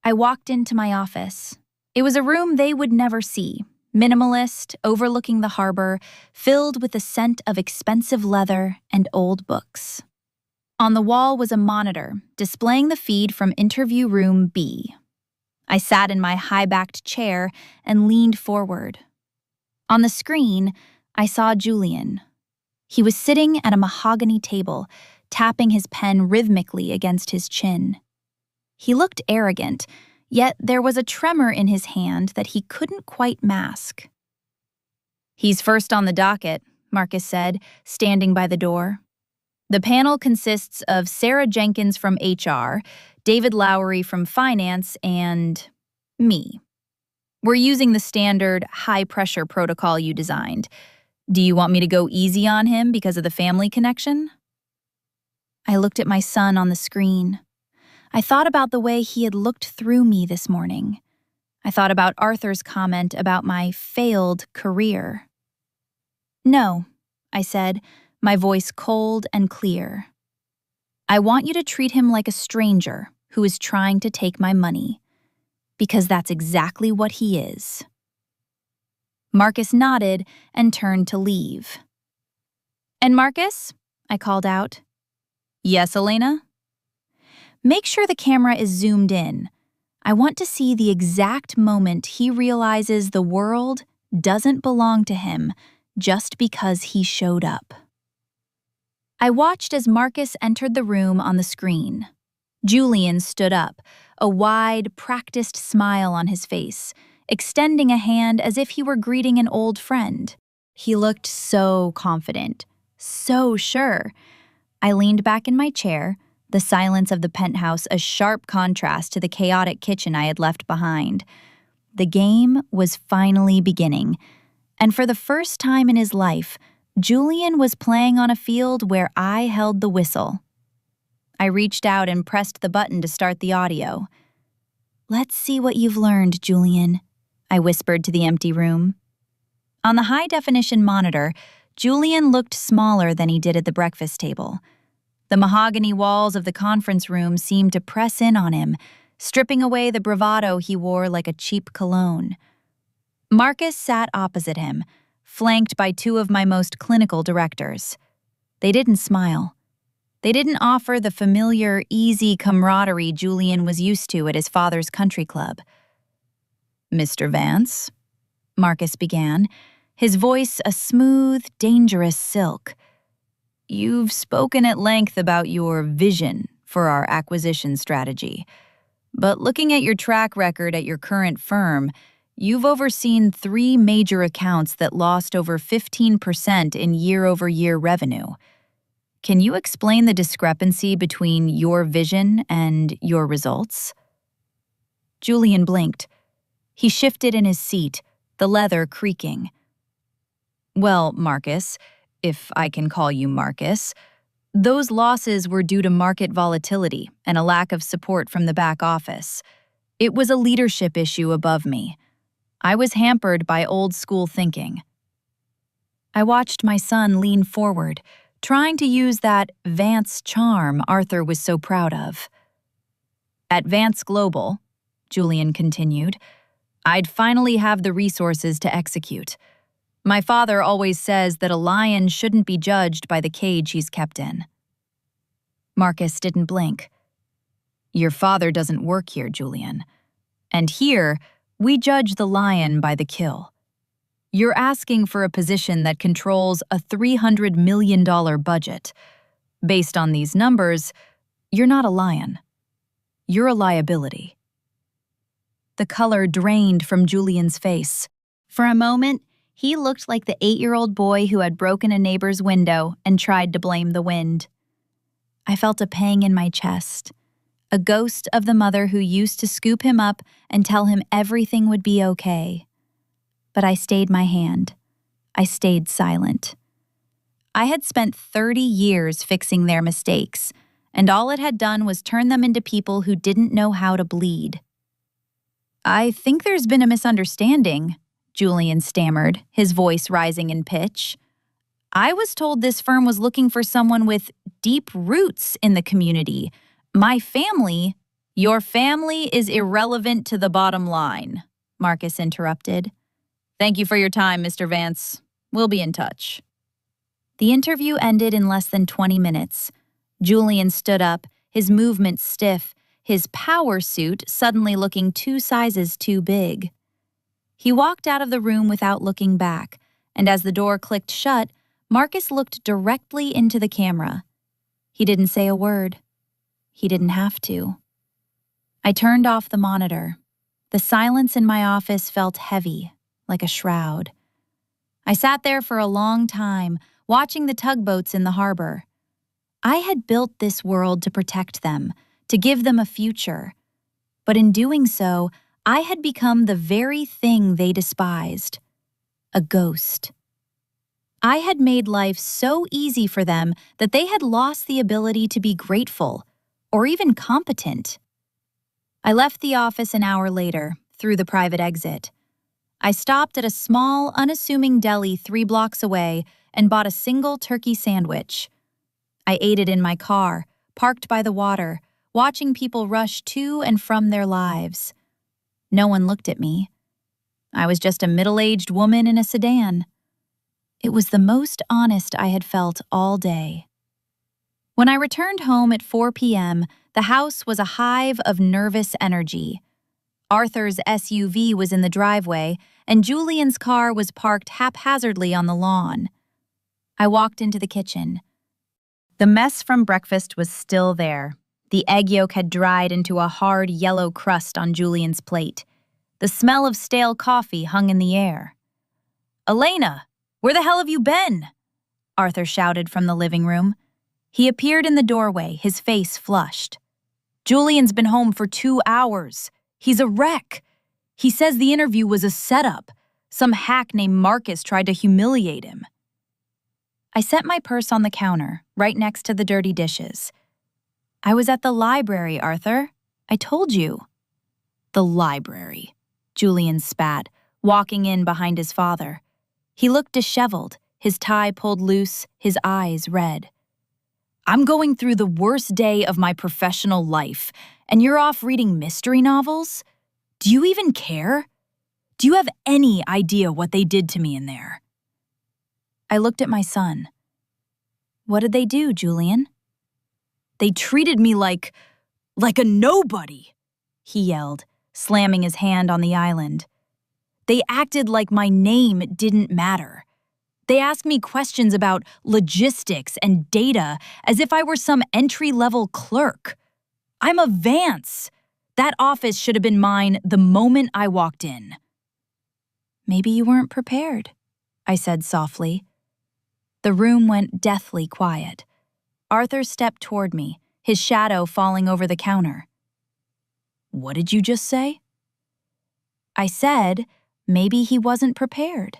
Speaker 1: I walked into my office. It was a room they would never see, minimalist, overlooking the harbor, filled with the scent of expensive leather and old books. On the wall was a monitor displaying the feed from interview room B. I sat in my high-backed chair and leaned forward. On the screen, I saw Julian. He was sitting at a mahogany table, tapping his pen rhythmically against his chin. He looked arrogant, yet there was a tremor in his hand that he couldn't quite mask. "He's first on the docket," Marcus said, standing by the door. "The panel consists of Sarah Jenkins from HR, David Lowery from Finance, and me. We're using the standard high-pressure protocol you designed. Do you want me to go easy on him because of the family connection?" I looked at my son on the screen. I thought about the way he had looked through me this morning. I thought about Arthur's comment about my failed career. "No," I said, my voice cold and clear. "I want you to treat him like a stranger who is trying to take my money, because that's exactly what he is." Marcus nodded and turned to leave. "And Marcus?" I called out. "Yes, Elena?" "Make sure the camera is zoomed in. I want to see the exact moment he realizes the world doesn't belong to him just because he showed up." I watched as Marcus entered the room on the screen. Julian stood up, a wide, practiced smile on his face, extending a hand as if he were greeting an old friend. He looked so confident, so sure. I leaned back in my chair, the silence of the penthouse a sharp contrast to the chaotic kitchen I had left behind. The game was finally beginning, and for the first time in his life, Julian was playing on a field where I held the whistle. I reached out and pressed the button to start the audio. "Let's see what you've learned, Julian," I whispered to the empty room. On the high-definition monitor, Julian looked smaller than he did at the breakfast table. The mahogany walls of the conference room seemed to press in on him, stripping away the bravado he wore like a cheap cologne. Marcus sat opposite him, flanked by two of my most clinical directors. They didn't smile. They didn't offer the familiar, easy camaraderie Julian was used to at his father's country club. "Mr. Vance," Marcus began, his voice a smooth, dangerous silk. "You've spoken at length about your vision for our acquisition strategy. But looking at your track record at your current firm, you've overseen 3 major accounts that lost over 15% in year-over-year revenue. Can you explain the discrepancy between your vision and your results?" Julian blinked. He shifted in his seat, the leather creaking. "Well, Marcus, if I can call you Marcus, those losses were due to market volatility and a lack of support from the back office. It was a leadership issue above me. I was hampered by old-school thinking." I watched my son lean forward, trying to use that Vance charm Arthur was so proud of. "At Vance Global," Julian continued, "I'd finally have the resources to execute. My father always says that a lion shouldn't be judged by the cage he's kept in." Marcus didn't blink. "Your father doesn't work here, Julian. And here, we judge the lion by the kill. You're asking for a position that controls a $300 million budget. Based on these numbers, you're not a lion. You're a liability." The color drained from Julian's face. For a moment, he looked like the 8-year-old boy who had broken a neighbor's window and tried to blame the wind. I felt a pang in my chest, a ghost of the mother who used to scoop him up and tell him everything would be okay. But I stayed my hand. I stayed silent. I had spent 30 years fixing their mistakes, and all it had done was turn them into people who didn't know how to bleed. "I think there's been a misunderstanding," Julian stammered, his voice rising in pitch. "I was told this firm was looking for someone with deep roots in the community. My family—" "Your family is irrelevant to the bottom line," Marcus interrupted. "Thank you for your time, Mr. Vance. We'll be in touch." The interview ended in less than 20 minutes. Julian stood up, his movements stiff, his power suit suddenly looking 2 sizes too big. He walked out of the room without looking back, and as the door clicked shut, Marcus looked directly into the camera. He didn't say a word. He didn't have to. I turned off the monitor. The silence in my office felt heavy, like a shroud. I sat there for a long time, watching the tugboats in the harbor. I had built this world to protect them, to give them a future. But in doing so, I had become the very thing they despised: a ghost. I had made life so easy for them that they had lost the ability to be grateful, or even competent. I left the office an hour later, through the private exit. I stopped at a small, unassuming deli 3 blocks away and bought a single turkey sandwich. I ate it in my car, parked by the water, watching people rush to and from their lives. No one looked at me. I was just a middle-aged woman in a sedan. It was the most honest I had felt all day. When I returned home at 4 p.m., the house was a hive of nervous energy. Arthur's SUV was in the driveway, and Julian's car was parked haphazardly on the lawn. I walked into the kitchen. The mess from breakfast was still there. The egg yolk had dried into a hard yellow crust on Julian's plate. The smell of stale coffee hung in the air. "Elena, where the hell have you been?" Arthur shouted from the living room. He appeared in the doorway, his face flushed. "Julian's been home for 2 hours. He's a wreck. He says the interview was a setup. Some hack named Marcus tried to humiliate him." I set my purse on the counter, right next to the dirty dishes. "I was at the library, Arthur. I told you." "The library," Julian spat, walking in behind his father. He looked disheveled, his tie pulled loose, his eyes red. "I'm going through the worst day of my professional life, and you're off reading mystery novels? Do you even care? Do you have any idea what they did to me in there?" I looked at my son. "What did they do, Julian?" "They treated me like a nobody," he yelled, slamming his hand on the island. "They acted like my name didn't matter. They asked me questions about logistics and data as if I were some entry-level clerk. I'm a Vance. That office should have been mine the moment I walked in." "Maybe you weren't prepared," I said softly. The room went deathly quiet. Arthur stepped toward me, his shadow falling over the counter. "What did you just say?" I said, maybe he wasn't prepared.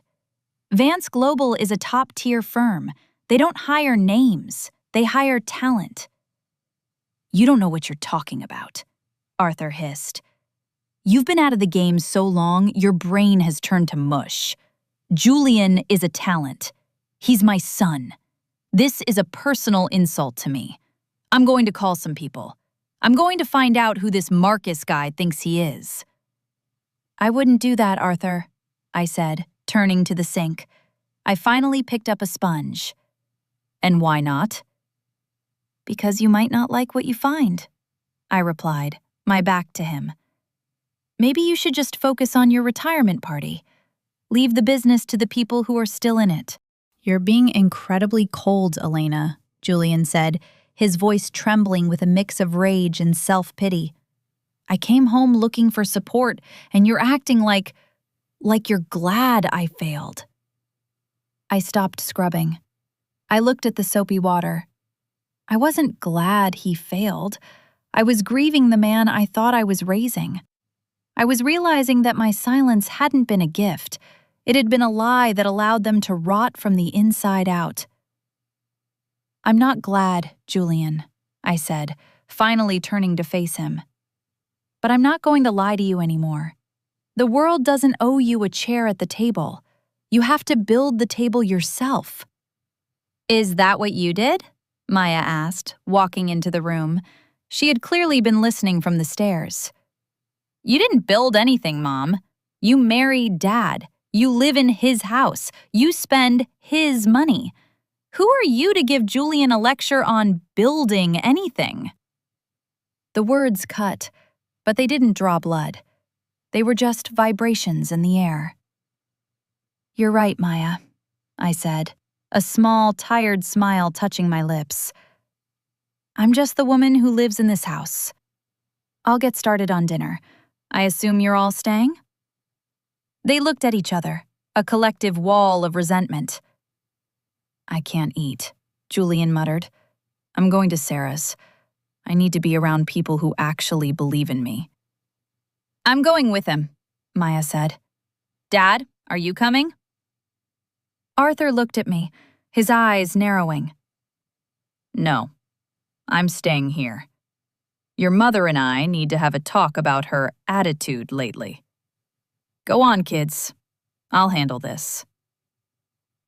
Speaker 1: Vance Global is a top-tier firm. They don't hire names. They hire talent. "You don't know what you're talking about," Arthur hissed. "You've been out of the game so long, your brain has turned to mush. Julian is a talent. He's my son. This is a personal insult to me. I'm going to call some people. I'm going to find out who this Marcus guy thinks he is." "I wouldn't do that, Arthur," I said, turning to the sink. I finally picked up a sponge. "And why not?" "Because you might not like what you find," I replied, my back to him. "Maybe you should just focus on your retirement party. Leave the business to the people who are still in it. You're being incredibly cold, Elena, Julian said, his voice trembling with a mix of rage and self-pity. I came home looking for support, and you're acting like you're glad I failed. I stopped scrubbing. I looked at the soapy water. I wasn't glad he failed. I was grieving the man I thought I was raising. I was realizing that my silence hadn't been a gift. It had been a lie that allowed them to rot from the inside out. I'm not glad, Julian, I said, finally turning to face him. But I'm not going to lie to you anymore. The world doesn't owe you a chair at the table. You have to build the table yourself. Is that what you did? Maya asked, walking into the room. She had clearly been listening from the stairs. You didn't build anything, Mom. You married Dad. You live in his house. You spend his money. Who are you to give Julian a lecture on building anything? The words cut, but they didn't draw blood. They were just vibrations in the air. You're right, Maya, I said, a small, tired smile touching my lips. I'm just the woman who lives in this house. I'll get started on dinner. I assume you're all staying? They looked at each other, a collective wall of resentment. I can't eat, Julian muttered. I'm going to Sarah's. I need to be around people who actually believe in me. I'm going with him, Maya said. Dad, are you coming? Arthur looked at me, his eyes narrowing. No, I'm staying here. Your mother and I need to have a talk about her attitude lately. Go on, kids. I'll handle this.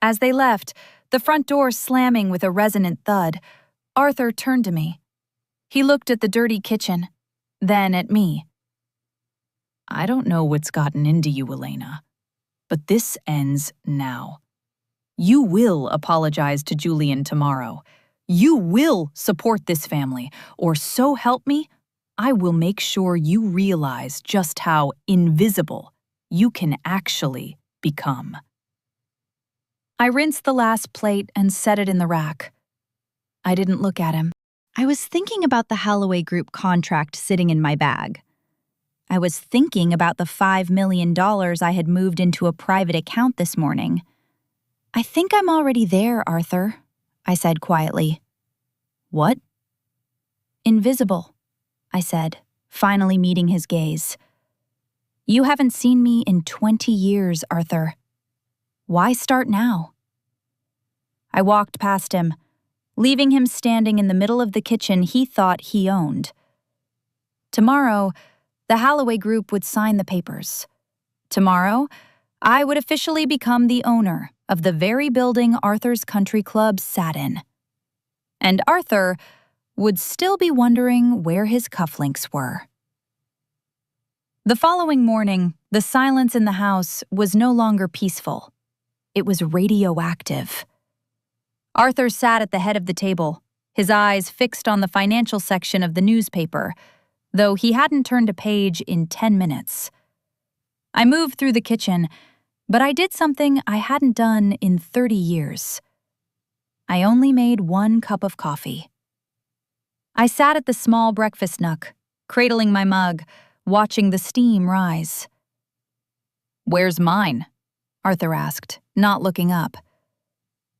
Speaker 1: As they left, the front door slamming with a resonant thud, Arthur turned to me. He looked at the dirty kitchen, then at me. I don't know what's gotten into you, Elena, but this ends now. You will apologize to Julian tomorrow. You will support this family, or so help me, I will make sure you realize just how invisible you can actually become. I rinsed the last plate and set it in the rack. I didn't look at him. I was thinking about the Holloway Group contract sitting in my bag. I was thinking about the $5 million I had moved into a private account this morning. I think I'm already there, Arthur, I said quietly. What? Invisible, I said, finally meeting his gaze. You haven't seen me in 20 years, Arthur. Why start now? I walked past him, leaving him standing in the middle of the kitchen he thought he owned. Tomorrow, the Holloway Group would sign the papers. Tomorrow, I would officially become the owner of the very building Arthur's country club sat in. And Arthur would still be wondering where his cufflinks were. The following morning, the silence in the house was no longer peaceful. It was radioactive. Arthur sat at the head of the table, his eyes fixed on the financial section of the newspaper, though he hadn't turned a page in 10 minutes. I moved through the kitchen, but I did something I hadn't done in 30 years. I only made 1 cup of coffee. I sat at the small breakfast nook, cradling my mug, watching the steam rise. Where's mine? Arthur asked, not looking up.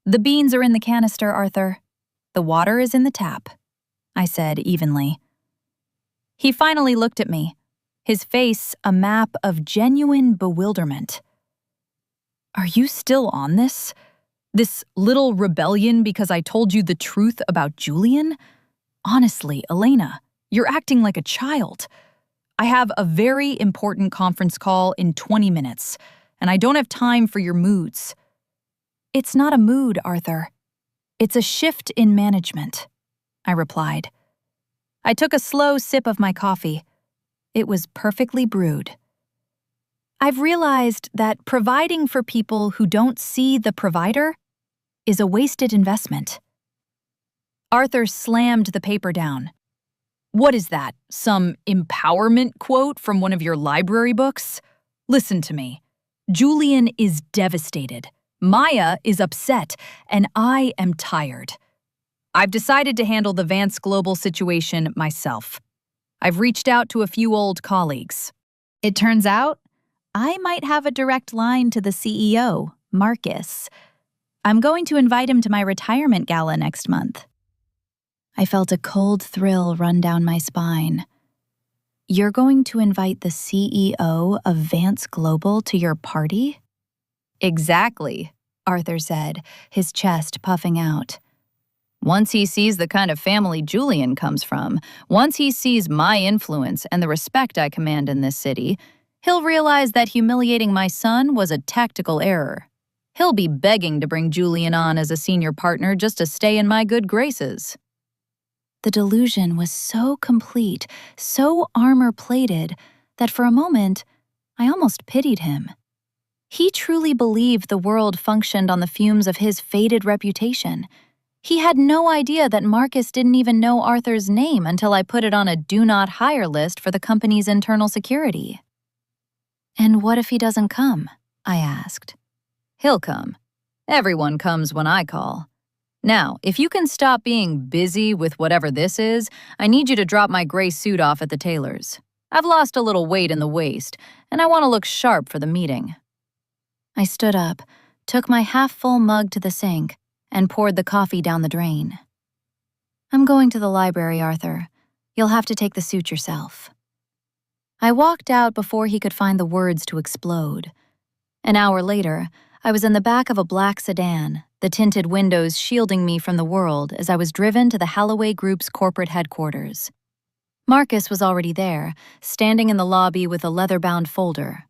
Speaker 1: The beans are in the canister, Arthur. The water is in the tap, I said evenly. He finally looked at me, his face a map of genuine bewilderment. Are you still on this? This little rebellion because I told you the truth about Julian? Honestly, Elena, you're acting like a child. I have a very important conference call in 20 minutes, and I don't have time for your moods. It's not a mood, Arthur. It's a shift in management, I replied. I took a slow sip of my coffee. It was perfectly brewed. I've realized that providing for people who don't see the provider is a wasted investment. Arthur slammed the paper down. What is that? Some empowerment quote from one of your library books? Listen to me. Julian is devastated. Maya is upset, and I am tired. I've decided to handle the Vance Global situation myself. I've reached out to a few old colleagues. It turns out, I might have a direct line to the CEO, Marcus. I'm going to invite him to my retirement gala next month. I felt a cold thrill run down my spine. You're going to invite the CEO of Vance Global to your party? Exactly, Arthur said, his chest puffing out. Once he sees the kind of family Julian comes from, once he sees my influence and the respect I command in this city, he'll realize that humiliating my son was a tactical error. He'll be begging to bring Julian on as a senior partner just to stay in my good graces. The delusion was so complete, so armor-plated, that for a moment, I almost pitied him. He truly believed the world functioned on the fumes of his faded reputation. He had no idea that Marcus didn't even know Arthur's name until I put it on a do-not-hire list for the company's internal security. And what if he doesn't come? I asked. He'll come. Everyone comes when I call. Now, if you can stop being busy with whatever this is, I need you to drop my gray suit off at the tailor's. I've lost a little weight in the waist, and I want to look sharp for the meeting. I stood up, took my half-full mug to the sink, and poured the coffee down the drain. I'm going to the library, Arthur. You'll have to take the suit yourself. I walked out before he could find the words to explode. An hour later, I was in the back of a black sedan, the tinted windows shielding me from the world as I was driven to the Holloway Group's corporate headquarters. Marcus was already there, standing in the lobby with a leather-bound folder.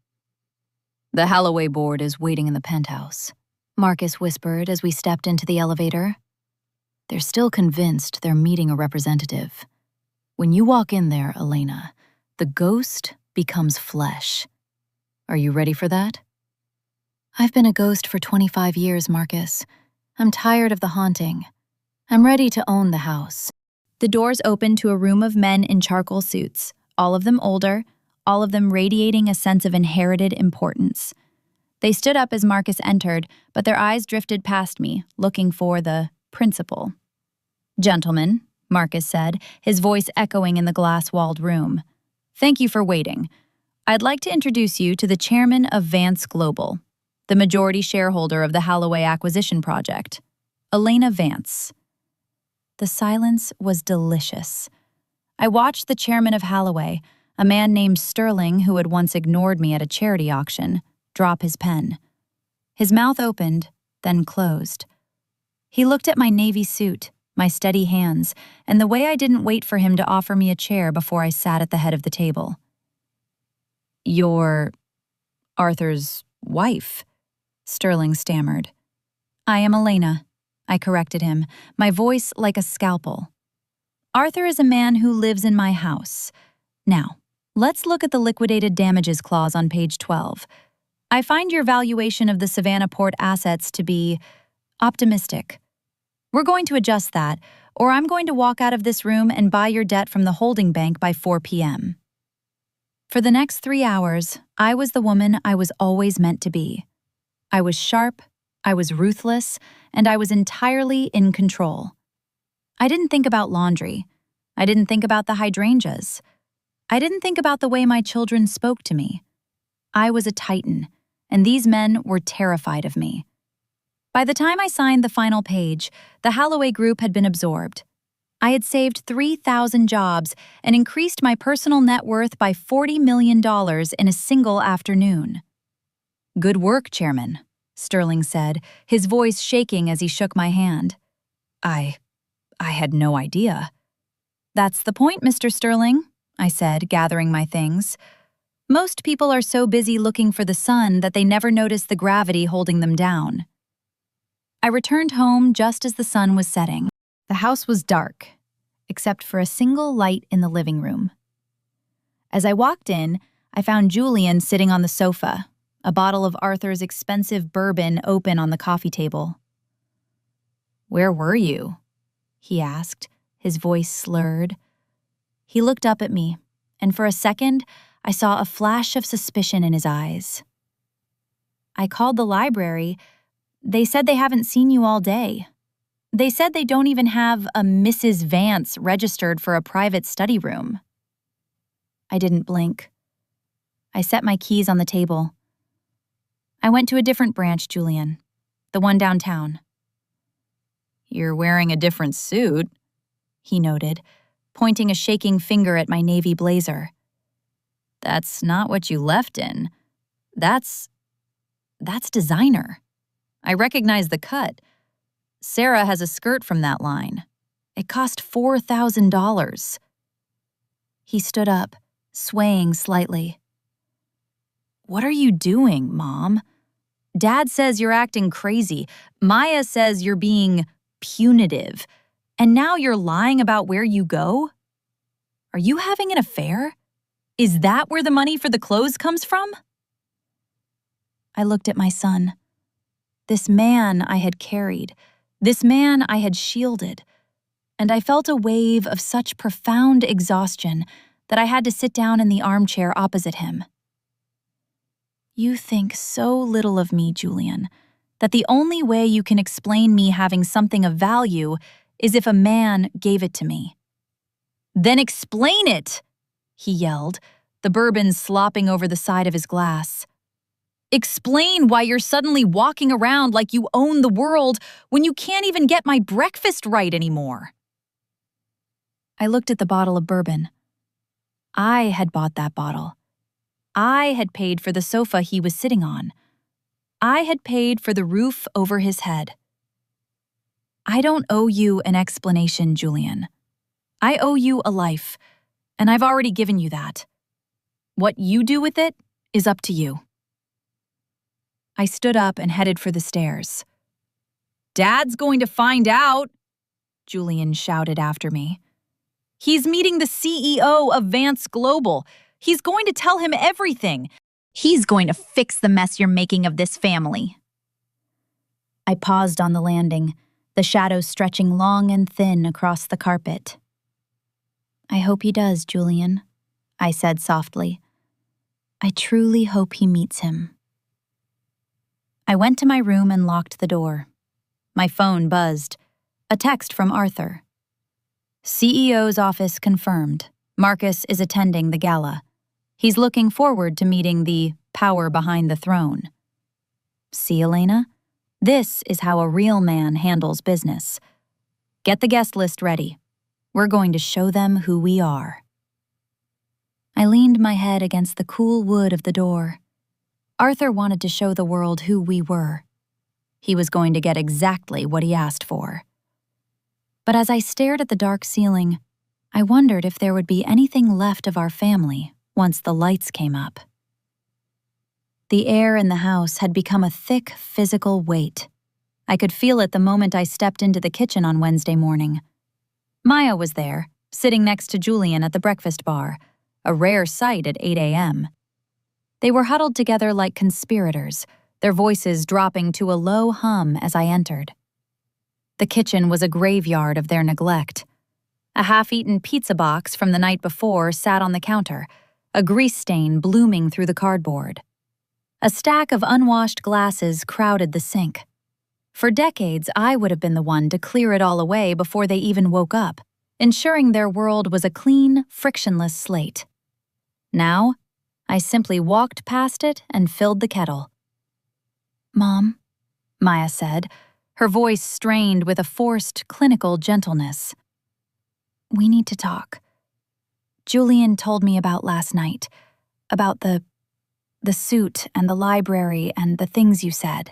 Speaker 1: The Holloway board is waiting in the penthouse, Marcus whispered as we stepped into the elevator. They're still convinced they're meeting a representative. When you walk in there, Elena, the ghost becomes flesh. Are you ready for that? I've been a ghost for 25 years, Marcus. I'm tired of the haunting. I'm ready to own the house. The doors opened to a room of men in charcoal suits, all of them older, all of them radiating a sense of inherited importance. They stood up as Marcus entered, but their eyes drifted past me, looking for the principal. Gentlemen, Marcus said, his voice echoing in the glass-walled room. Thank you for waiting. I'd like to introduce you to the chairman of Vance Global, the majority shareholder of the Holloway acquisition project, Elena Vance. The silence was delicious. I watched the chairman of Holloway, a man named Sterling who had once ignored me at a charity auction, drop his pen. His mouth opened, then closed. He looked at my navy suit, my steady hands, and the way I didn't wait for him to offer me a chair before I sat at the head of the table. You're Arthur's wife, Sterling stammered. I am Elena, I corrected him, my voice like a scalpel. Arthur is a man who lives in my house. Now, let's look at the liquidated damages clause on page 12. I find your valuation of the Savannah Port assets to be optimistic. We're going to adjust that, or I'm going to walk out of this room and buy your debt from the holding bank by 4 p.m. For the next 3 hours, I was the woman I was always meant to be. I was sharp, I was ruthless, and I was entirely in control. I didn't think about laundry. I didn't think about the hydrangeas. I didn't think about the way my children spoke to me. I was a titan, and these men were terrified of me. By the time I signed the final page, the Holloway Group had been absorbed. I had saved 3,000 jobs and increased my personal net worth by $40 million in a single afternoon. Good work, Chairman, Sterling said, his voice shaking as he shook my hand. I had no idea. That's the point, Mr. Sterling, I said, gathering my things. Most people are so busy looking for the sun that they never notice the gravity holding them down. I returned home just as the sun was setting. The house was dark, except for a single light in the living room. As I walked in, I found Julian sitting on the sofa, a bottle of Arthur's expensive bourbon open on the coffee table. "Where were you?" he asked, his voice slurred. He looked up at me, and for a second, I saw a flash of suspicion in his eyes. I called the library. They said they haven't seen you all day. They said they don't even have a Mrs. Vance registered for a private study room. I didn't blink. I set my keys on the table. I went to a different branch, Julian. The one downtown. You're wearing a different suit, he noted, pointing a shaking finger at my navy blazer. That's not what you left in. That's designer. I recognize the cut. Sarah has a skirt from that line. It cost $4,000. He stood up, swaying slightly. What are you doing, Mom? Dad says you're acting crazy. Maya says you're being punitive. And now you're lying about where you go? Are you having an affair? Is that where the money for the clothes comes from? I looked at my son. This man I had carried, this man I had shielded, and I felt a wave of such profound exhaustion that I had to sit down in the armchair opposite him. You think so little of me, Julian, that the only way you can explain me having something of value is if a man gave it to me. Then explain it, he yelled, the bourbon slopping over the side of his glass. Explain why you're suddenly walking around like you own the world when you can't even get my breakfast right anymore. I looked at the bottle of bourbon. I had bought that bottle. I had paid for the sofa he was sitting on. I had paid for the roof over his head. I don't owe you an explanation, Julian. I owe you a life, and I've already given you that. What you do with it is up to you. I stood up and headed for the stairs. Dad's going to find out, Julian shouted after me. He's meeting the CEO of Vance Global. He's going to tell him everything. He's going to fix the mess you're making of this family. I paused on the landing, the shadows stretching long and thin across the carpet. I hope he does, Julian, I said softly. I truly hope he meets him. I went to my room and locked the door. My phone buzzed. A text from Arthur. CEO's office confirmed. Marcus is attending the gala. He's looking forward to meeting the power behind the throne. See, Elena? This is how a real man handles business. Get the guest list ready. We're going to show them who we are. I leaned my head against the cool wood of the door. Arthur wanted to show the world who we were. He was going to get exactly what he asked for. But as I stared at the dark ceiling, I wondered if there would be anything left of our family once the lights came up. The air in the house had become a thick, physical weight. I could feel it the moment I stepped into the kitchen on Wednesday morning. Maya was there, sitting next to Julian at the breakfast bar, a rare sight at 8 a.m. They were huddled together like conspirators, their voices dropping to a low hum as I entered. The kitchen was a graveyard of their neglect. A half-eaten pizza box from the night before sat on the counter, a grease stain blooming through the cardboard. A stack of unwashed glasses crowded the sink. For decades, I would have been the one to clear it all away before they even woke up, ensuring their world was a clean, frictionless slate. Now, I simply walked past it and filled the kettle. Mom, Maya said, her voice strained with a forced, clinical gentleness. We need to talk. Julian told me about last night, about the suit and the library and the things you said.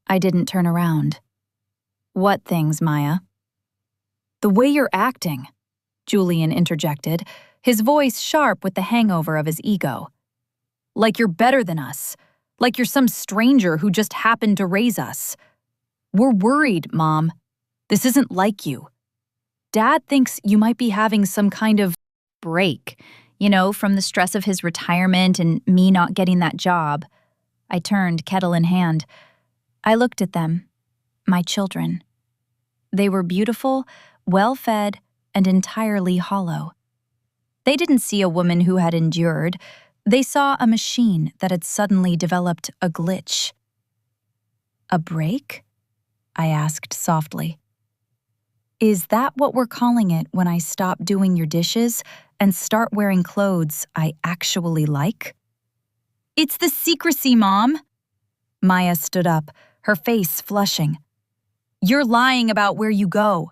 Speaker 1: I didn't turn around. What things, Maya? The way you're acting, Julian interjected, his voice sharp with the hangover of his ego. Like you're better than us. Like you're some stranger who just happened to raise us. We're worried, Mom. This isn't like you. Dad thinks you might be having some kind of break, from the stress of his retirement and me not getting that job. I turned, kettle in hand. I looked at them, my children. They were beautiful, well-fed, and entirely hollow. They didn't see a woman who had endured. They saw a machine that had suddenly developed a glitch. "A break?" I asked softly. "Is that what we're calling it when I stop doing your dishes and start wearing clothes I actually like?" "It's the secrecy, Mom." Maya stood up, her face flushing. "You're lying about where you go.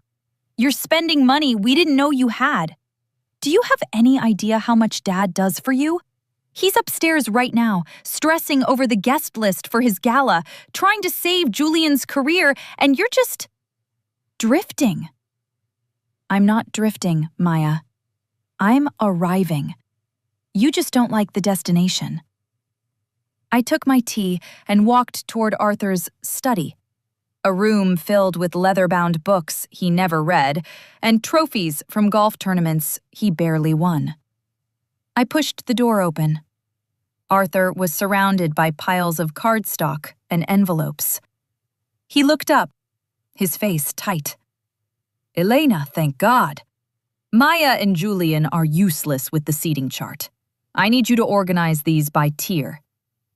Speaker 1: You're spending money we didn't know you had. Do you have any idea how much Dad does for you? He's upstairs right now, stressing over the guest list for his gala, trying to save Julian's career, and you're just drifting." "I'm not drifting, Maya. I'm arriving. You just don't like the destination." I took my tea and walked toward Arthur's study, a room filled with leather-bound books he never read and trophies from golf tournaments he barely won. I pushed the door open. Arthur was surrounded by piles of cardstock and envelopes. He looked up, his face tight. "Elena, thank God. Maya and Julian are useless with the seating chart. I need you to organize these by tier.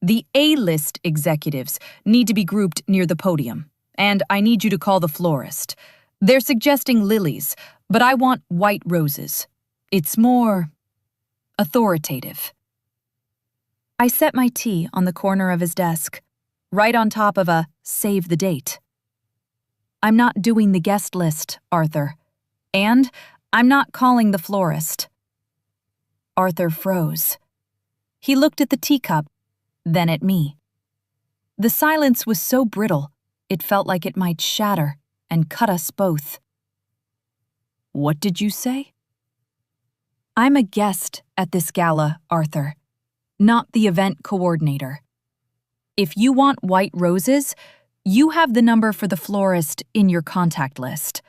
Speaker 1: The A-list executives need to be grouped near the podium, and I need you to call the florist. They're suggesting lilies, but I want white roses. It's more authoritative." I set my tea on the corner of his desk, right on top of a save the date. "I'm not doing the guest list, Arthur. And I'm not calling the florist." Arthur froze. He looked at the teacup, then at me. The silence was so brittle, it felt like it might shatter and cut us both. "What did you say?" "I'm a guest at this gala, Arthur, not the event coordinator. If you want white roses, you have the number for the florist in your contact list.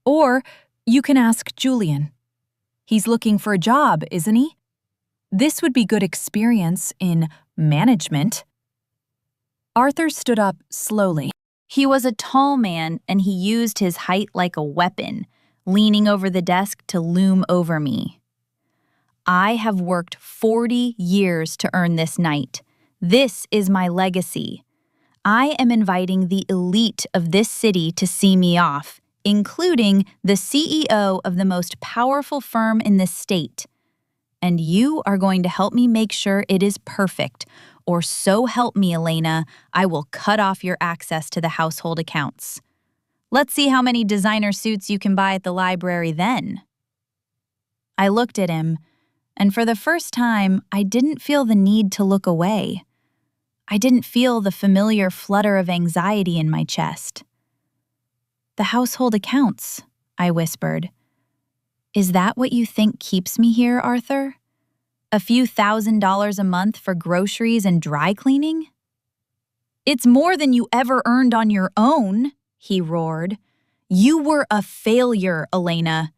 Speaker 1: Or you can ask Julian. He's looking for a job, isn't he? This would be good experience in management." Arthur stood up slowly. He was a tall man, and he used his height like a weapon, leaning over the desk to loom over me. "I have worked 40 years to earn this night. This is my legacy. I am inviting the elite of this city to see me off, including the CEO of the most powerful firm in this state. And you are going to help me make sure it is perfect, or so help me, Elena, I will cut off your access to the household accounts. Let's see how many designer suits you can buy at the library then." I looked at him, and for the first time, I didn't feel the need to look away. I didn't feel the familiar flutter of anxiety in my chest. "The household accounts," I whispered. "Is that what you think keeps me here, Arthur? A few $1,000s a month for groceries and dry cleaning?" "It's more than you ever earned on your own," he roared. "You were a failure, Elena.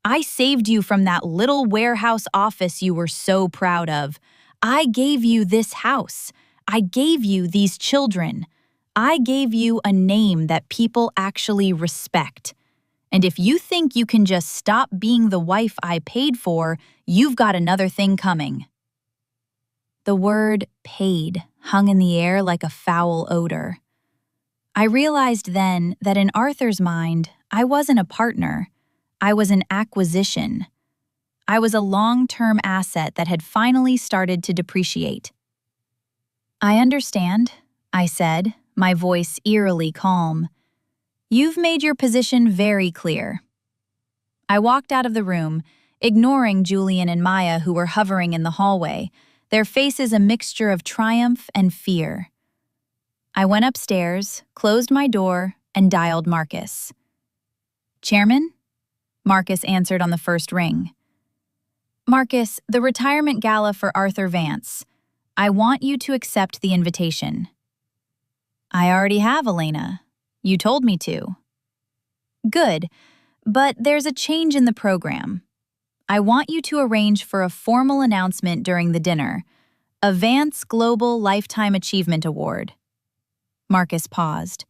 Speaker 1: I saved you from that little warehouse office you were so proud of. I gave you this house. I gave you these children. I gave you a name that people actually respect. And if you think you can just stop being the wife I paid for, you've got another thing coming." The word paid hung in the air like a foul odor. I realized then that in Arthur's mind, I wasn't a partner. I was an acquisition. I was a long-term asset that had finally started to depreciate. "I understand," I said, my voice eerily calm. "You've made your position very clear." I walked out of the room, ignoring Julian and Maya who were hovering in the hallway, their faces a mixture of triumph and fear. I went upstairs, closed my door, and dialed Marcus. "Chairman?" Marcus answered on the first ring. "Marcus, the retirement gala for Arthur Vance. I want you to accept the invitation." "I already have, Elena. You told me to." "Good, but there's a change in the program. I want you to arrange for a formal announcement during the dinner, a Vance Global Lifetime Achievement Award." Marcus paused.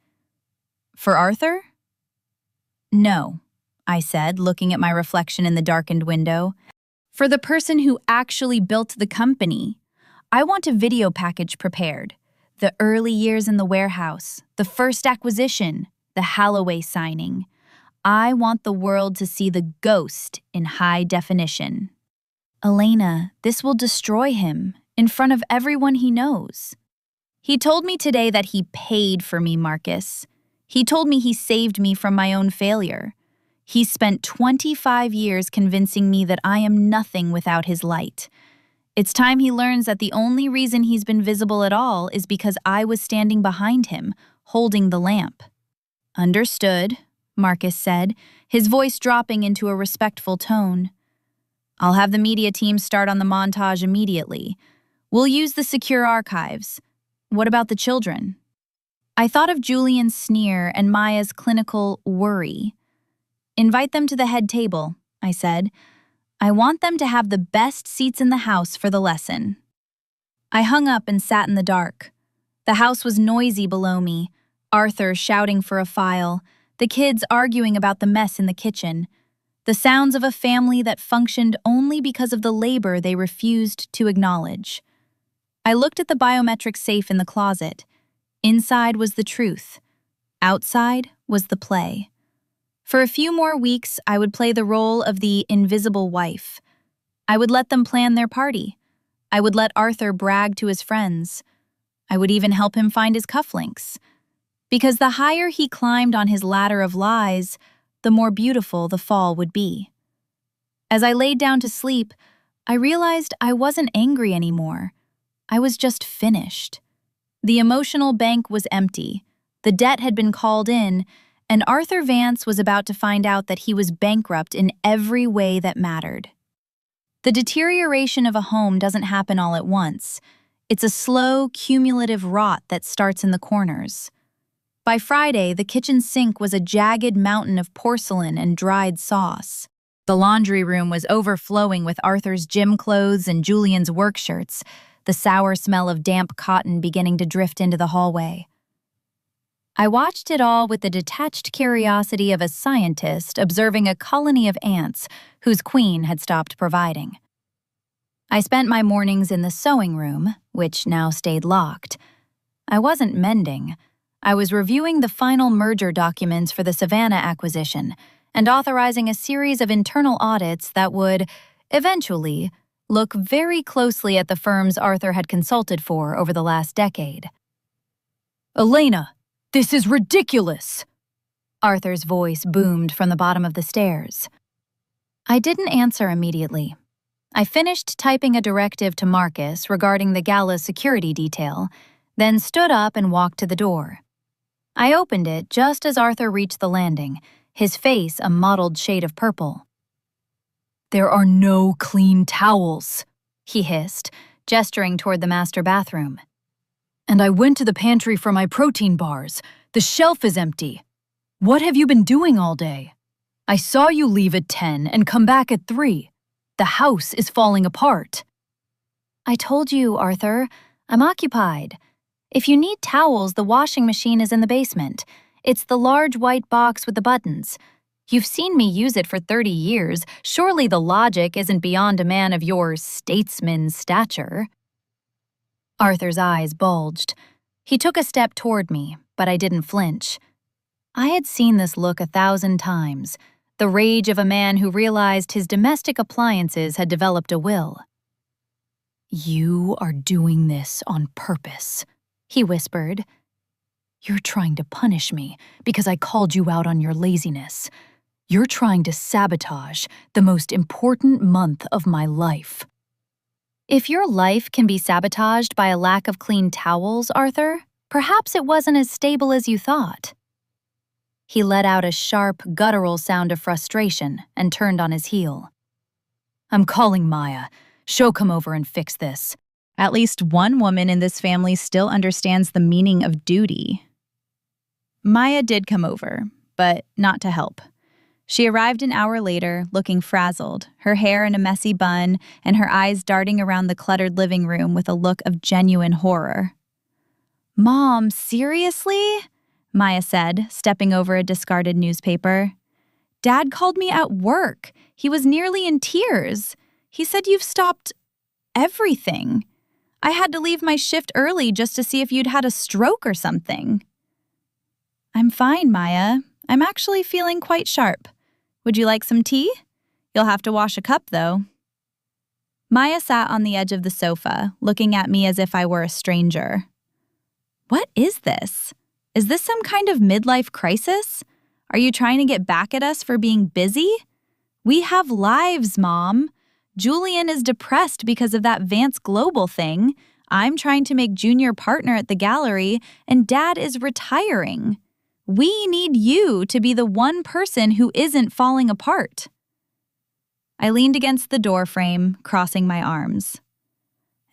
Speaker 1: "For Arthur?" "No," I said, looking at my reflection in the darkened window. "For the person who actually built the company, I want a video package prepared. The early years in the warehouse, the first acquisition, the Halloway signing. I want the world to see the ghost in high definition. Elena, this will destroy him in front of everyone he knows. He told me today that he paid for me, Marcus. He told me he saved me from my own failure. He spent 25 years convincing me that I am nothing without his light. It's time he learns that the only reason he's been visible at all is because I was standing behind him, holding the lamp. Understood, Marcus said, his voice dropping into a respectful tone. I'll have the media team start on the montage immediately. We'll use the secure archives. What about the children? I thought of Julian's sneer and Maya's clinical worry. Invite them to the head table, I said. I want them to have the best seats in the house for the lesson. I hung up and sat in the dark. The house was noisy below me, Arthur shouting for a file, the kids arguing about the mess in the kitchen, the sounds of a family that functioned only because of the labor they refused to acknowledge. I looked at the biometric safe in the closet. Inside was the truth. Outside was the play. For a few more weeks, I would play the role of the invisible wife. I would let them plan their party. I would let Arthur brag to his friends. I would even help him find his cufflinks. Because the higher he climbed on his ladder of lies, the more beautiful the fall would be. As I laid down to sleep, I realized I wasn't angry anymore. I was just finished. The emotional bank was empty. The debt had been called in, and Arthur Vance was about to find out that he was bankrupt in every way that mattered. The deterioration of a home doesn't happen all at once. It's a slow, cumulative rot that starts in the corners. By Friday, the kitchen sink was a jagged mountain of porcelain and dried sauce. The laundry room was overflowing with Arthur's gym clothes and Julian's work shirts, the sour smell of damp cotton beginning to drift into the hallway. I watched it all with the detached curiosity of a scientist observing a colony of ants whose queen had stopped providing. I spent my mornings in the sewing room, which now stayed locked. I wasn't mending. I was reviewing the final merger documents for the Savannah acquisition and authorizing a series of internal audits that would, eventually, look very closely at the firms Arthur had consulted for over the last decade. Elena! This is ridiculous! Arthur's voice boomed from the bottom of the stairs. I didn't answer immediately. I finished typing a directive to Marcus regarding the gala's security detail, then stood up and walked to the door. I opened it just as Arthur reached the landing, his face a mottled shade of purple. There are no clean towels, he hissed, gesturing toward the master bathroom. And I went to the pantry for my protein bars. The shelf is empty. What have you been doing all day? I saw you leave at 10 and come back at 3. The house is falling apart. I told you, Arthur. I'm occupied. If you need towels, the washing machine is in the basement. It's the large white box with the buttons. You've seen me use it for 30 years. Surely the logic isn't beyond a man of your statesman's stature. Arthur's eyes bulged. He took a step toward me, but I didn't flinch. I had seen this look 1,000 times, the rage of a man who realized his domestic appliances had developed a will. You are doing this on purpose, he whispered. You're trying to punish me because I called you out on your laziness. You're trying to sabotage the most important month of my life. If your life can be sabotaged by a lack of clean towels, Arthur, perhaps it wasn't as stable as you thought. He let out a sharp, guttural sound of frustration and turned on his heel. I'm calling Maya. She'll come over and fix this. At least one woman in this family still understands the meaning of duty. Maya did come over, but not to help. She arrived an hour later, looking frazzled, her hair in a messy bun and her eyes darting around the cluttered living room with a look of genuine horror. Mom, seriously? Maya said, stepping over a discarded newspaper. Dad called me at work. He was nearly in tears. He said you've stopped everything. I had to leave my shift early just to see if you'd had a stroke or something." "I'm fine, Maya. I'm actually feeling quite sharp. Would you like some tea? You'll have to wash a cup, though." Maya sat on the edge of the sofa, looking at me as if I were a stranger. "What is this? Is this some kind of midlife crisis? Are you trying to get back at us for being busy? We have lives, Mom. Julian is depressed because of that Vance Global thing. I'm trying to make Junior partner at the gallery, and Dad is retiring. We need you to be the one person who isn't falling apart." I leaned against the door frame, crossing my arms.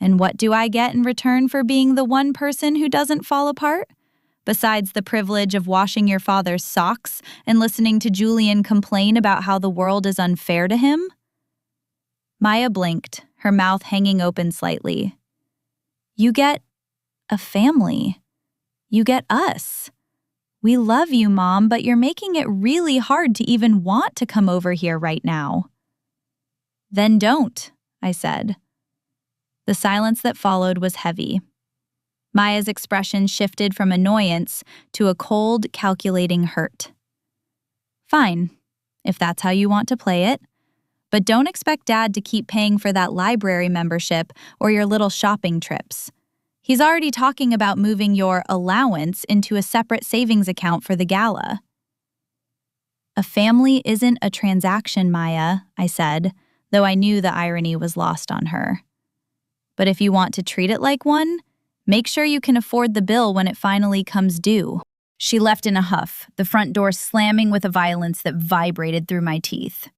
Speaker 1: And what do I get in return for being the one person who doesn't fall apart? Besides the privilege of washing your father's socks and listening to Julian complain about how the world is unfair to him? Maya blinked, her mouth hanging open slightly. "You get a family. You get us. We love you, Mom, but you're making it really hard to even want to come over here right now." "Then don't," I said. The silence that followed was heavy. Maya's expression shifted from annoyance to a cold, calculating hurt. "Fine, if that's how you want to play it. But don't expect Dad to keep paying for that library membership or your little shopping trips. He's already talking about moving your allowance into a separate savings account for the gala." "A family isn't a transaction, Maya," I said, though I knew the irony was lost on her. "But if you want to treat it like one, make sure you can afford the bill when it finally comes due." She left in a huff, the front door slamming with a violence that vibrated through my teeth.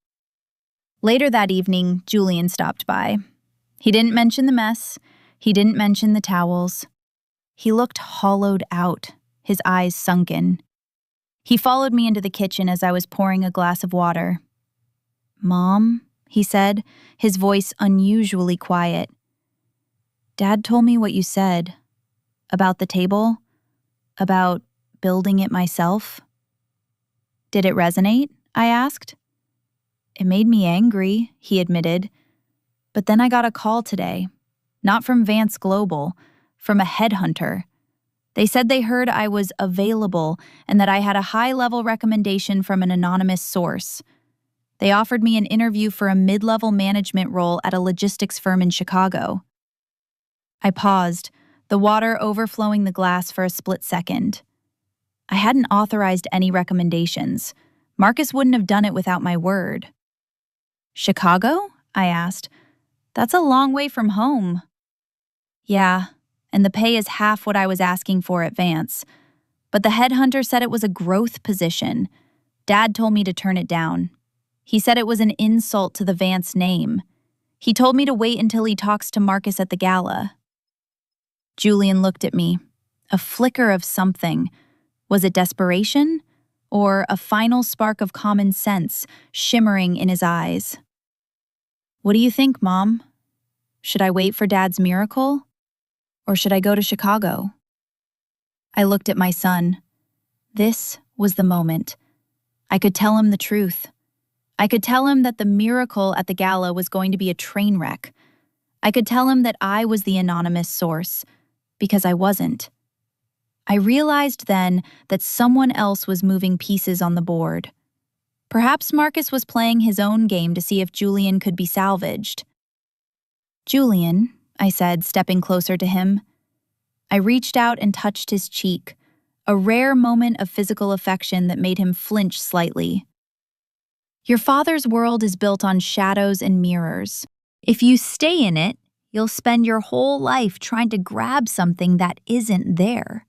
Speaker 1: Later that evening, Julian stopped by. He didn't mention the mess. He didn't mention the towels. He looked hollowed out, his eyes sunken. He followed me into the kitchen as I was pouring a glass of water. "Mom," he said, his voice unusually quiet. "Dad told me what you said. About the table. About building it myself." "Did it resonate?" I asked. "It made me angry," he admitted. "But then I got a call today. Not from Vance Global, from a headhunter. They said they heard I was available and that I had a high-level recommendation from an anonymous source. They offered me an interview for a mid-level management role at a logistics firm in Chicago." I paused, the water overflowing the glass for a split second. I hadn't authorized any recommendations. Marcus wouldn't have done it without my word. "Chicago?" I asked. "That's a long way from home." "Yeah, and the pay is half what I was asking for at Vance. But the headhunter said it was a growth position. Dad told me to turn it down. He said it was an insult to the Vance name. He told me to wait until he talks to Marcus at the gala." Julian looked at me, a flicker of something. Was it desperation? Or a final spark of common sense shimmering in his eyes? "What do you think, Mom? Should I wait for Dad's miracle? Or should I go to Chicago?" I looked at my son. This was the moment. I could tell him the truth. I could tell him that the miracle at the gala was going to be a train wreck. I could tell him that I was the anonymous source, because I wasn't. I realized then that someone else was moving pieces on the board. Perhaps Marcus was playing his own game to see if Julian could be salvaged. "Julian," I said, stepping closer to him. I reached out and touched his cheek, a rare moment of physical affection that made him flinch slightly. "Your father's world is built on shadows and mirrors. If you stay in it, you'll spend your whole life trying to grab something that isn't there.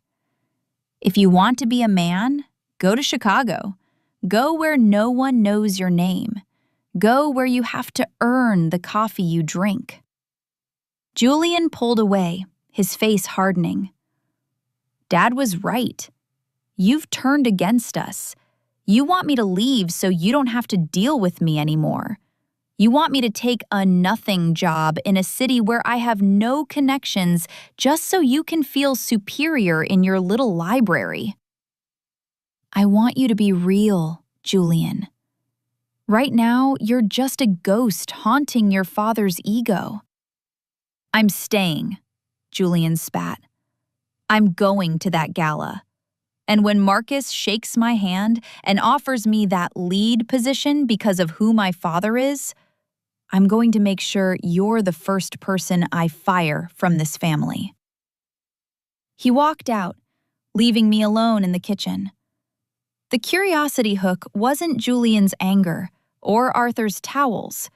Speaker 1: If you want to be a man, go to Chicago. Go where no one knows your name. Go where you have to earn the coffee you drink." Julian pulled away, his face hardening. "Dad was right. You've turned against us. You want me to leave so you don't have to deal with me anymore. You want me to take a nothing job in a city where I have no connections just so you can feel superior in your little library. I want you to be real, Julian. Right now, you're just a ghost haunting your father's ego." "I'm staying," Julian spat. "I'm going to that gala. And when Marcus shakes my hand and offers me that lead position because of who my father is, I'm going to make sure you're the first person I fire from this family." He walked out, leaving me alone in the kitchen. The curiosity hook wasn't Julian's anger or Arthur's towels.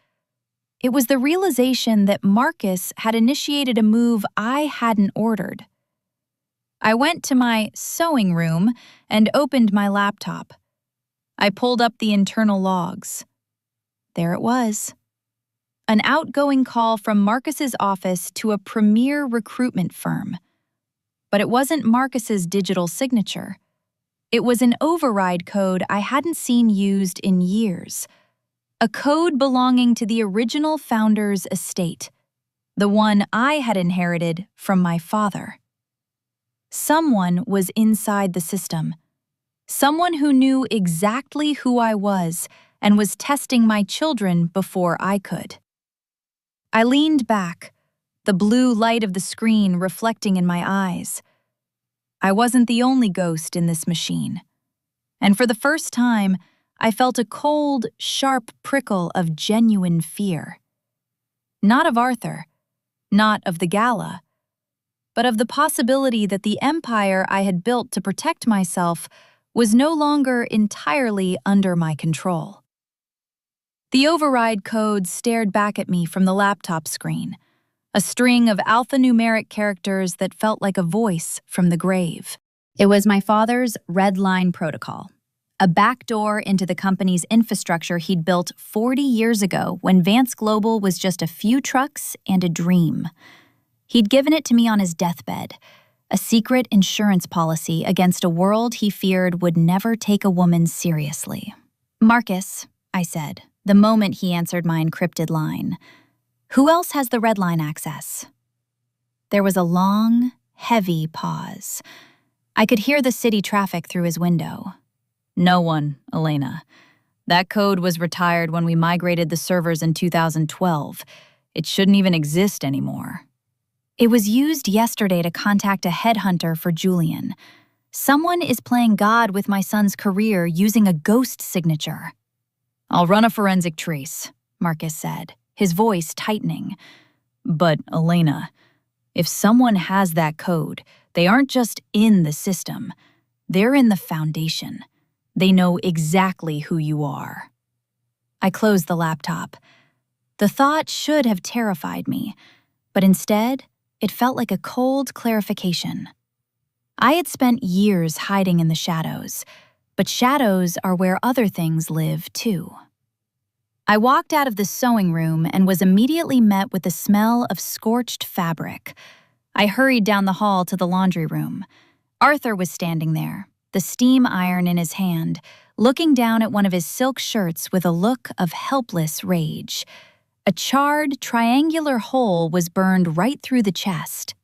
Speaker 1: It was the realization that Marcus had initiated a move I hadn't ordered. I went to my sewing room and opened my laptop. I pulled up the internal logs. There it was. An outgoing call from Marcus's office to a premier recruitment firm. But it wasn't Marcus's digital signature. It was an override code I hadn't seen used in years. A code belonging to the original founder's estate, the one I had inherited from my father. Someone was inside the system. Someone who knew exactly who I was and was testing my children before I could. I leaned back, the blue light of the screen reflecting in my eyes. I wasn't the only ghost in this machine. And for the first time, I felt a cold, sharp prickle of genuine fear. Not of Arthur, not of the gala, but of the possibility that the empire I had built to protect myself was no longer entirely under my control. The override code stared back at me from the laptop screen, a string of alphanumeric characters that felt like a voice from the grave. It was my father's red line protocol, a backdoor into the company's infrastructure he'd built 40 years ago when Vance Global was just a few trucks and a dream. He'd given it to me on his deathbed, a secret insurance policy against a world he feared would never take a woman seriously. "Marcus," I said, the moment he answered my encrypted line, "who else has the red line access?" There was a long, heavy pause. I could hear the city traffic through his window. "No one, Elena. That code was retired when we migrated the servers in 2012. It shouldn't even exist anymore." "It was used yesterday to contact a headhunter for Julian. Someone is playing God with my son's career using a ghost signature." "I'll run a forensic trace," Marcus said, his voice tightening. "But, Elena, if someone has that code, they aren't just in the system. They're in the foundation. They know exactly who you are." I closed the laptop. The thought should have terrified me, but instead, it felt like a cold clarification. I had spent years hiding in the shadows, but shadows are where other things live, too. I walked out of the sewing room and was immediately met with the smell of scorched fabric. I hurried down the hall to the laundry room. Arthur was standing there, the steam iron in his hand, looking down at one of his silk shirts with a look of helpless rage. A charred, triangular hole was burned right through the chest.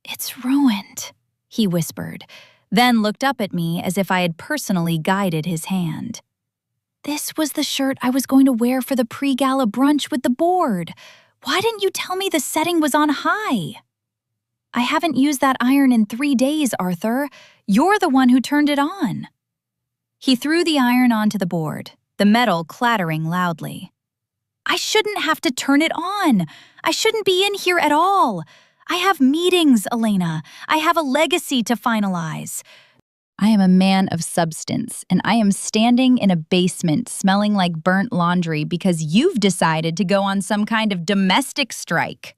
Speaker 1: "It's ruined," he whispered, then looked up at me as if I had personally guided his hand. "This was the shirt I was going to wear for the pre-gala brunch with the board. Why didn't you tell me the setting was on high?" "I haven't used that iron in 3 days, Arthur. You're the one who turned it on." He threw the iron onto the board, the metal clattering loudly. "I shouldn't have to turn it on. I shouldn't be in here at all. I have meetings, Elena. I have a legacy to finalize. I am a man of substance, and I am standing in a basement smelling like burnt laundry because you've decided to go on some kind of domestic strike."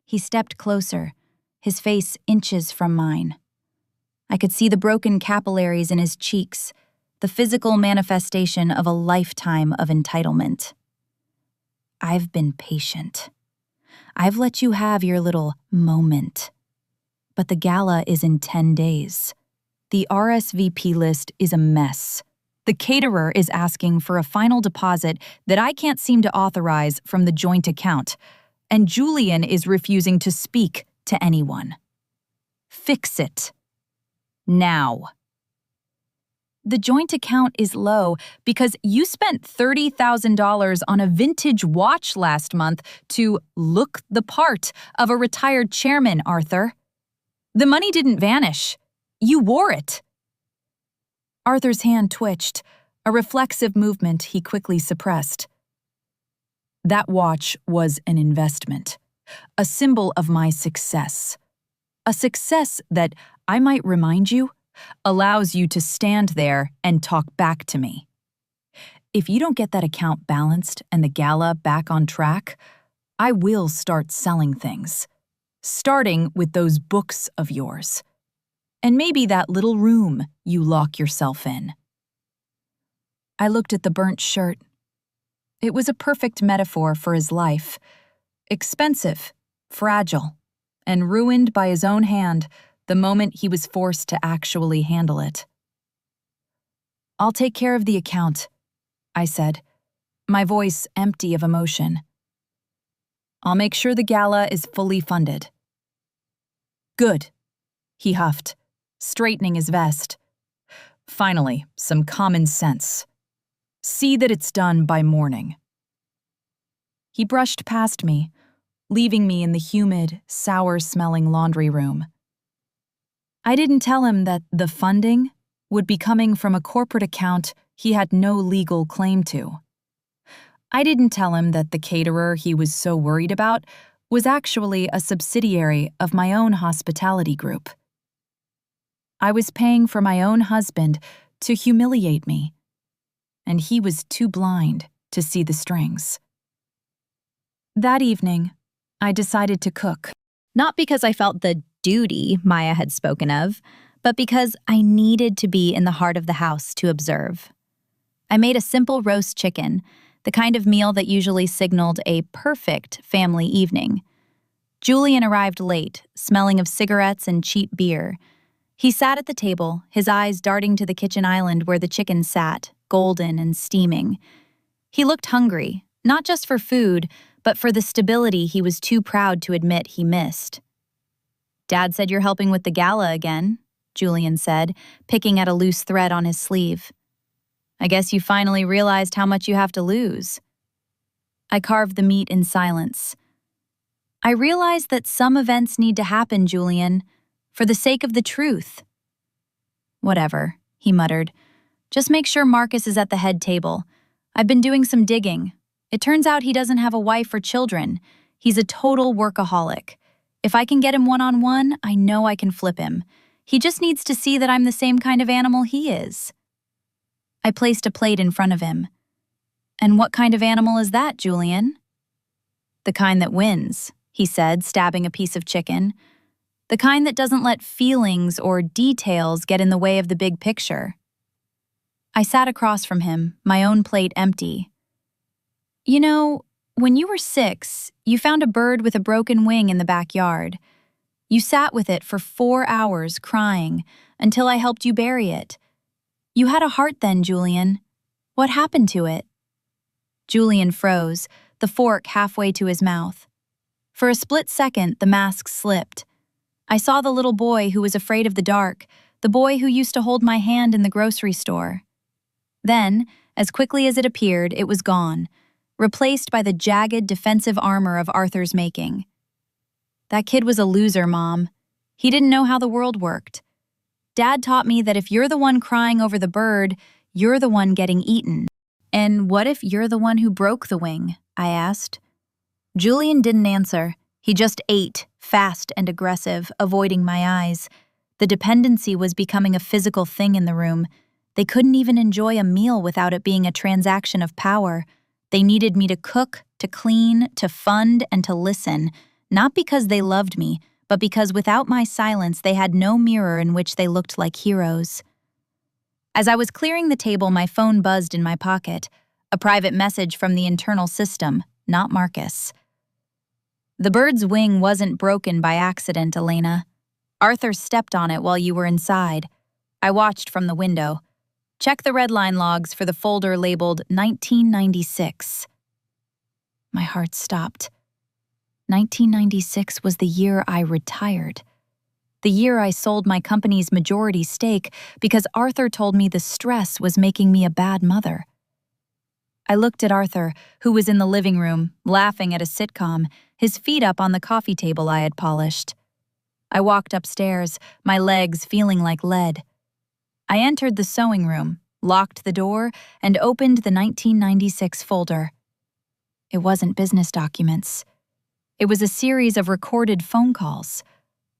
Speaker 1: He stepped closer, his face inches from mine. I could see the broken capillaries in his cheeks, the physical manifestation of a lifetime of entitlement. "I've been patient. I've let you have your little moment. But the gala is in 10 days. The RSVP list is a mess. The caterer is asking for a final deposit that I can't seem to authorize from the joint account, and Julian is refusing to speak to anyone. Fix it. Now." the joint account is low because you spent $30,000 on a vintage watch last month to look the part of a retired chairman, Arthur. The money didn't vanish. You wore it." Arthur's hand twitched, a reflexive movement he quickly suppressed. "That watch was an investment, a symbol of my success. A success that, I might remind you, allows you to stand there and talk back to me. If you don't get that account balanced and the gala back on track, I will start selling things, starting with those books of yours. And maybe that little room you lock yourself in." I looked at the burnt shirt. It was a perfect metaphor for his life. Expensive, fragile, and ruined by his own hand the moment he was forced to actually handle it. "I'll take care of the account," I said, my voice empty of emotion. "I'll make sure the gala is fully funded." "Good," he huffed, straightening his vest. "Finally, some common sense. See that it's done by morning." He brushed past me, leaving me in the humid, sour-smelling laundry room. I didn't tell him that the funding would be coming from a corporate account he had no legal claim to. I didn't tell him that the caterer he was so worried about was actually a subsidiary of my own hospitality group. I was paying for my own husband to humiliate me, and he was too blind to see the strings. That evening, I decided to cook. Not because I felt the duty Maya had spoken of, but because I needed to be in the heart of the house to observe. I made a simple roast chicken, the kind of meal that usually signaled a perfect family evening. Julian arrived late, smelling of cigarettes and cheap beer. He sat at the table, his eyes darting to the kitchen island where the chicken sat, golden and steaming. He looked hungry, not just for food, but for the stability he was too proud to admit he missed. "Dad said you're helping with the gala again," Julian said, picking at a loose thread on his sleeve. "I guess you finally realized how much you have to lose." I carved the meat in silence. "I realized that some events need to happen, Julian, for the sake of the truth." "Whatever," he muttered. "Just make sure Marcus is at the head table. I've been doing some digging. It turns out he doesn't have a wife or children. He's a total workaholic. If I can get him one-on-one, I know I can flip him. He just needs to see that I'm the same kind of animal he is." I placed a plate in front of him. "And what kind of animal is that, Julian?" "The kind that wins," he said, stabbing a piece of chicken. "The kind that doesn't let feelings or details get in the way of the big picture." I sat across from him, my own plate empty. "You know, when you were 6, you found a bird with a broken wing in the backyard. You sat with it for 4 hours crying until I helped you bury it. You had a heart then, Julian. What happened to it?" Julian froze, the fork halfway to his mouth. For a split second, the mask slipped. I saw the little boy who was afraid of the dark, the boy who used to hold my hand in the grocery store. Then, as quickly as it appeared, it was gone, replaced by the jagged defensive armor of Arthur's making. "That kid was a loser, Mom. He didn't know how the world worked. Dad taught me that if you're the one crying over the bird, you're the one getting eaten." "And what if you're the one who broke the wing?" I asked. Julian didn't answer. He just ate, fast and aggressive, avoiding my eyes. The dependency was becoming a physical thing in the room. They couldn't even enjoy a meal without it being a transaction of power. They needed me to cook, to clean, to fund, and to listen, not because they loved me, but because without my silence they had no mirror in which they looked like heroes. As I was clearing the table, my phone buzzed in my pocket, a private message from the internal system, not Marcus. "The bird's wing wasn't broken by accident, Elena. Arthur stepped on it while you were inside. I watched from the window. Check the red line logs for the folder labeled 1996. My heart stopped. 1996 was the year I retired. The year I sold my company's majority stake because Arthur told me the stress was making me a bad mother. I looked at Arthur, who was in the living room, laughing at a sitcom, his feet up on the coffee table I had polished. I walked upstairs, my legs feeling like lead. I entered the sewing room, locked the door, and opened the 1996 folder. It wasn't business documents. It was a series of recorded phone calls.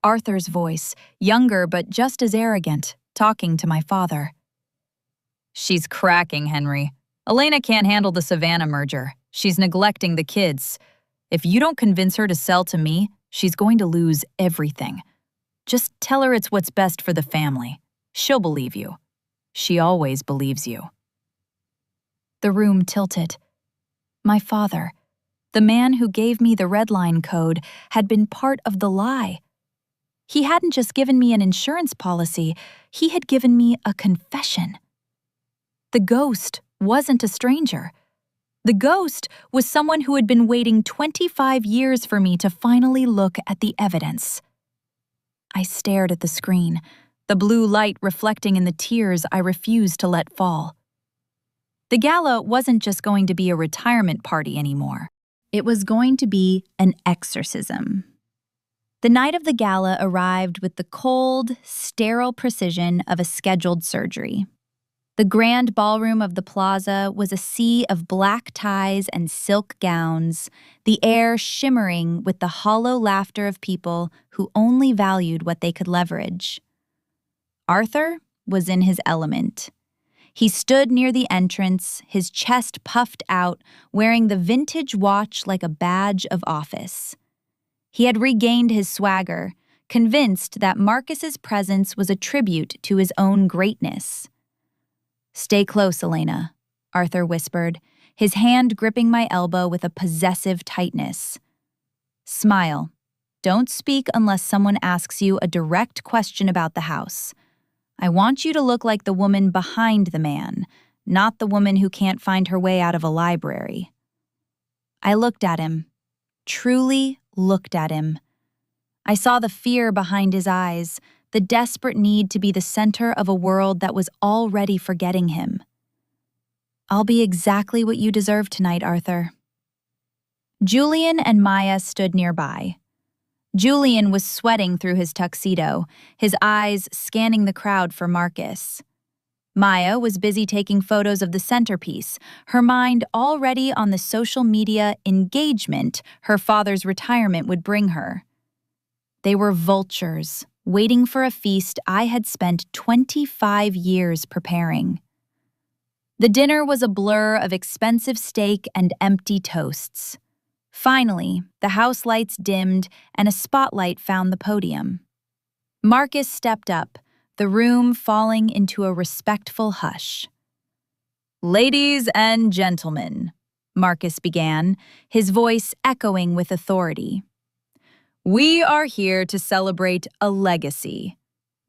Speaker 1: Arthur's voice, younger but just as arrogant, talking to my father. "She's cracking, Henry. Elena can't handle the Savannah merger. She's neglecting the kids. If you don't convince her to sell to me, she's going to lose everything. Just tell her it's what's best for the family. She'll believe you. She always believes you." The room tilted. My father, the man who gave me the red line code, had been part of the lie. He hadn't just given me an insurance policy, he had given me a confession. The ghost wasn't a stranger. The ghost was someone who had been waiting 25 years for me to finally look at the evidence. I stared at the screen, the blue light reflecting in the tears I refused to let fall. The gala wasn't just going to be a retirement party anymore. It was going to be an exorcism. The night of the gala arrived with the cold, sterile precision of a scheduled surgery. The grand ballroom of the plaza was a sea of black ties and silk gowns, the air shimmering with the hollow laughter of people who only valued what they could leverage. Arthur was in his element. He stood near the entrance, his chest puffed out, wearing the vintage watch like a badge of office. He had regained his swagger, convinced that Marcus's presence was a tribute to his own greatness. "Stay close, Elena," Arthur whispered, his hand gripping my elbow with a possessive tightness. "Smile. Don't speak unless someone asks you a direct question about the house. I want you to look like the woman behind the man, not the woman who can't find her way out of a library." I looked at him, truly looked at him. I saw the fear behind his eyes, the desperate need to be the center of a world that was already forgetting him. "I'll be exactly what you deserve tonight, Arthur." Julian and Maya stood nearby. Julian was sweating through his tuxedo, his eyes scanning the crowd for Marcus. Maya was busy taking photos of the centerpiece, her mind already on the social media engagement her father's retirement would bring her. They were vultures, waiting for a feast I had spent 25 years preparing. The dinner was a blur of expensive steak and empty toasts. Finally, the house lights dimmed and a spotlight found the podium. Marcus stepped up, the room falling into a respectful hush. "Ladies and gentlemen," Marcus began, his voice echoing with authority. "We are here to celebrate a legacy.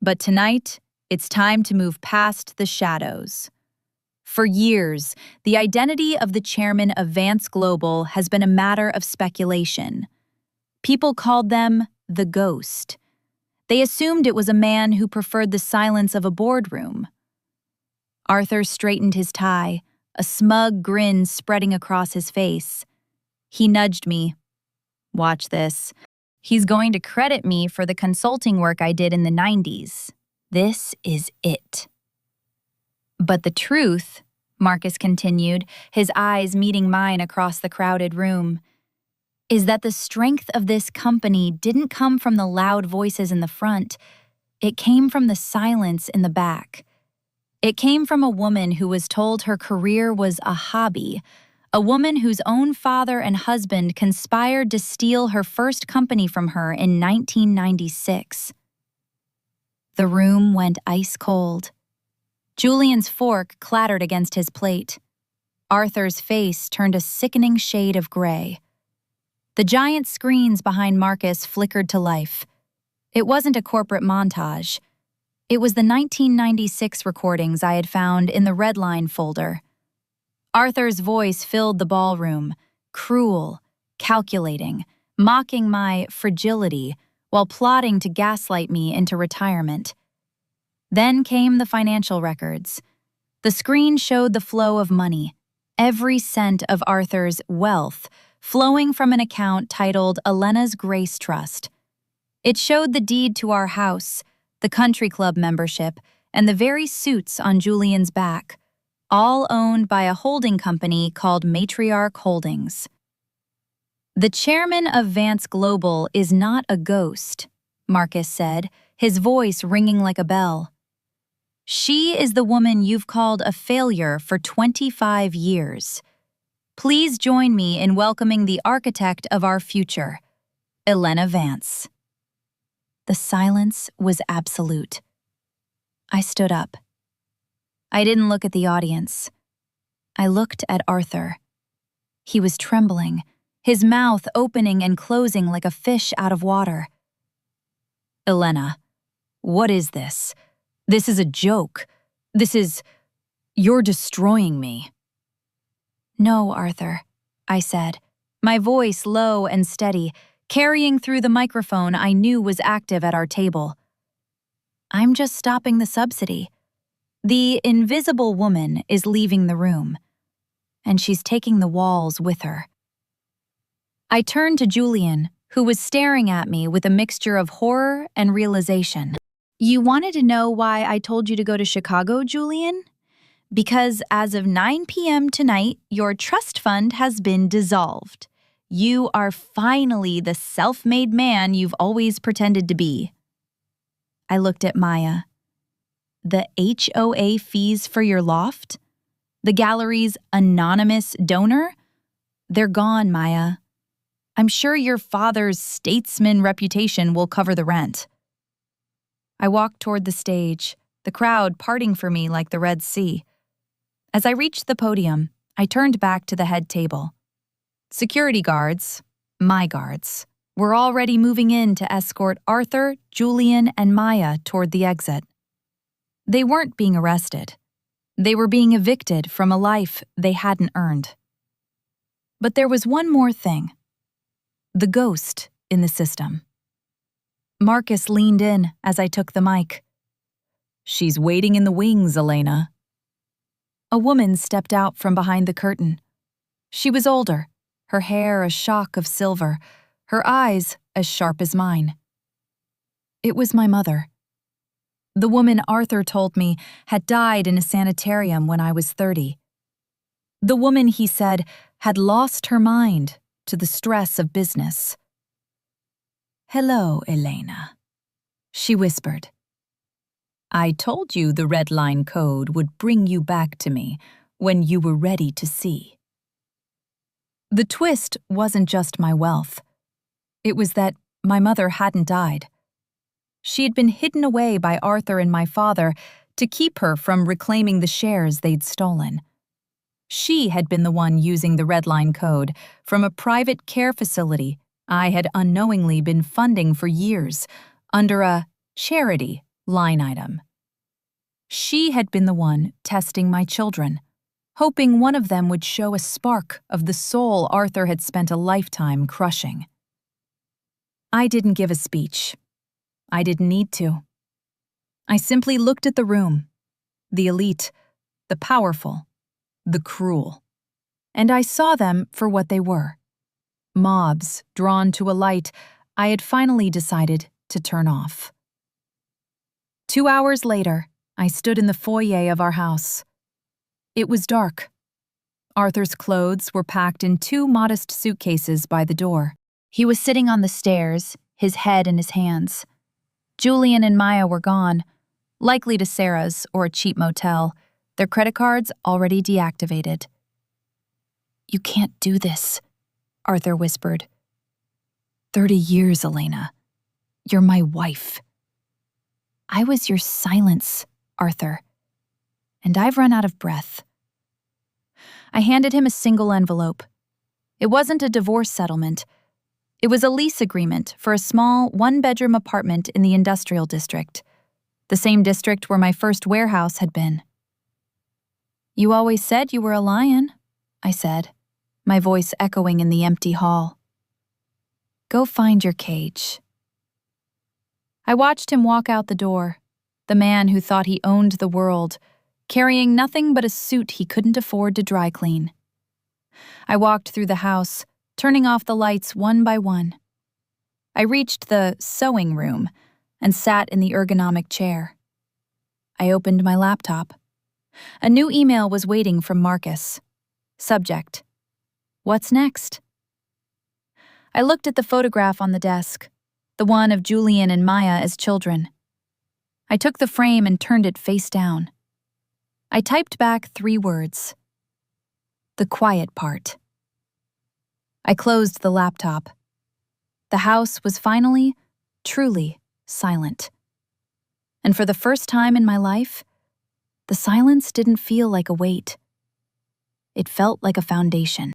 Speaker 1: But tonight, it's time to move past the shadows. For years, the identity of the chairman of Vance Global has been a matter of speculation. People called them the Ghost. They assumed it was a man who preferred the silence of a boardroom." Arthur straightened his tie, a smug grin spreading across his face. He nudged me. "Watch this. He's going to credit me for the consulting work I did in the 90s. This is it." "But the truth," Marcus continued, his eyes meeting mine across the crowded room, "is that the strength of this company didn't come from the loud voices in the front. It came from the silence in the back. It came from a woman who was told her career was a hobby, a woman whose own father and husband conspired to steal her first company from her in 1996. The room went ice cold. Julian's fork clattered against his plate. Arthur's face turned a sickening shade of gray. The giant screens behind Marcus flickered to life. It wasn't a corporate montage. It was the 1996 recordings I had found in the Red Line folder. Arthur's voice filled the ballroom, cruel, calculating, mocking my fragility, while plotting to gaslight me into retirement. Then came the financial records. The screen showed the flow of money, every cent of Arthur's wealth flowing from an account titled Elena's Grace Trust. It showed the deed to our house, the country club membership, and the very suits on Julian's back, all owned by a holding company called Matriarch Holdings. "The chairman of Vance Global is not a ghost," Marcus said, his voice ringing like a bell. "She is the woman you've called a failure for 25 years. Please join me in welcoming the architect of our future, Elena Vance." The silence was absolute. I stood up. I didn't look at the audience. I looked at Arthur. He was trembling, his mouth opening and closing like a fish out of water. "Elena, what is this? This is a joke. You're destroying me." "No, Arthur," I said, my voice low and steady, carrying through the microphone I knew was active at our table. "I'm just stopping the subsidy. The invisible woman is leaving the room, and she's taking the walls with her." I turned to Julian, who was staring at me with a mixture of horror and realization. "You wanted to know why I told you to go to Chicago, Julian? Because as of 9 p.m. tonight, your trust fund has been dissolved. You are finally the self-made man you've always pretended to be." I looked at Maya. "The HOA fees for your loft? The gallery's anonymous donor? They're gone, Maya. I'm sure your father's statesman reputation will cover the rent." I walked toward the stage, the crowd parting for me like the Red Sea. As I reached the podium, I turned back to the head table. Security guards, my guards, were already moving in to escort Arthur, Julian, and Maya toward the exit. They weren't being arrested. They were being evicted from a life they hadn't earned. But there was one more thing. The ghost in the system. Marcus leaned in as I took the mic. "She's waiting in the wings, Elena." A woman stepped out from behind the curtain. She was older, her hair a shock of silver, her eyes as sharp as mine. It was my mother. The woman Arthur told me had died in a sanitarium when I was 30. The woman, he said, had lost her mind to the stress of business. "Hello, Elena," she whispered. "I told you the red line code would bring you back to me when you were ready to see." The twist wasn't just my wealth. It was that my mother hadn't died. She had been hidden away by Arthur and my father to keep her from reclaiming the shares they'd stolen. She had been the one using the red line code from a private care facility I had unknowingly been funding for years under a charity line item. She had been the one testing my children, hoping one of them would show a spark of the soul Arthur had spent a lifetime crushing. I didn't give a speech. I didn't need to. I simply looked at the room, the elite, the powerful, the cruel, and I saw them for what they were. Mobs drawn to a light I had finally decided to turn off. 2 hours later, I stood in the foyer of our house. It was dark. Arthur's clothes were packed in 2 modest suitcases by the door. He was sitting on the stairs, his head in his hands. Julian and Maya were gone, likely to Sarah's or a cheap motel, their credit cards already deactivated. "You can't do this," Arthur whispered. 30 years, Elena. You're my wife." "I was your silence, Arthur, and I've run out of breath." I handed him a single envelope. It wasn't a divorce settlement. It was a lease agreement for a small 1-bedroom apartment in the industrial district, the same district where my first warehouse had been. "You always said you were a lion," I said, my voice echoing in the empty hall. "Go find your cage." I watched him walk out the door, the man who thought he owned the world, carrying nothing but a suit he couldn't afford to dry clean. I walked through the house, turning off the lights one by one. I reached the sewing room and sat in the ergonomic chair. I opened my laptop. A new email was waiting from Marcus. Subject: What's next? I looked at the photograph on the desk, the one of Julian and Maya as children. I took the frame and turned it face down. I typed back 3 words: the quiet part. I closed the laptop. The house was finally, truly silent. And for the first time in my life, the silence didn't feel like a weight. It felt like a foundation.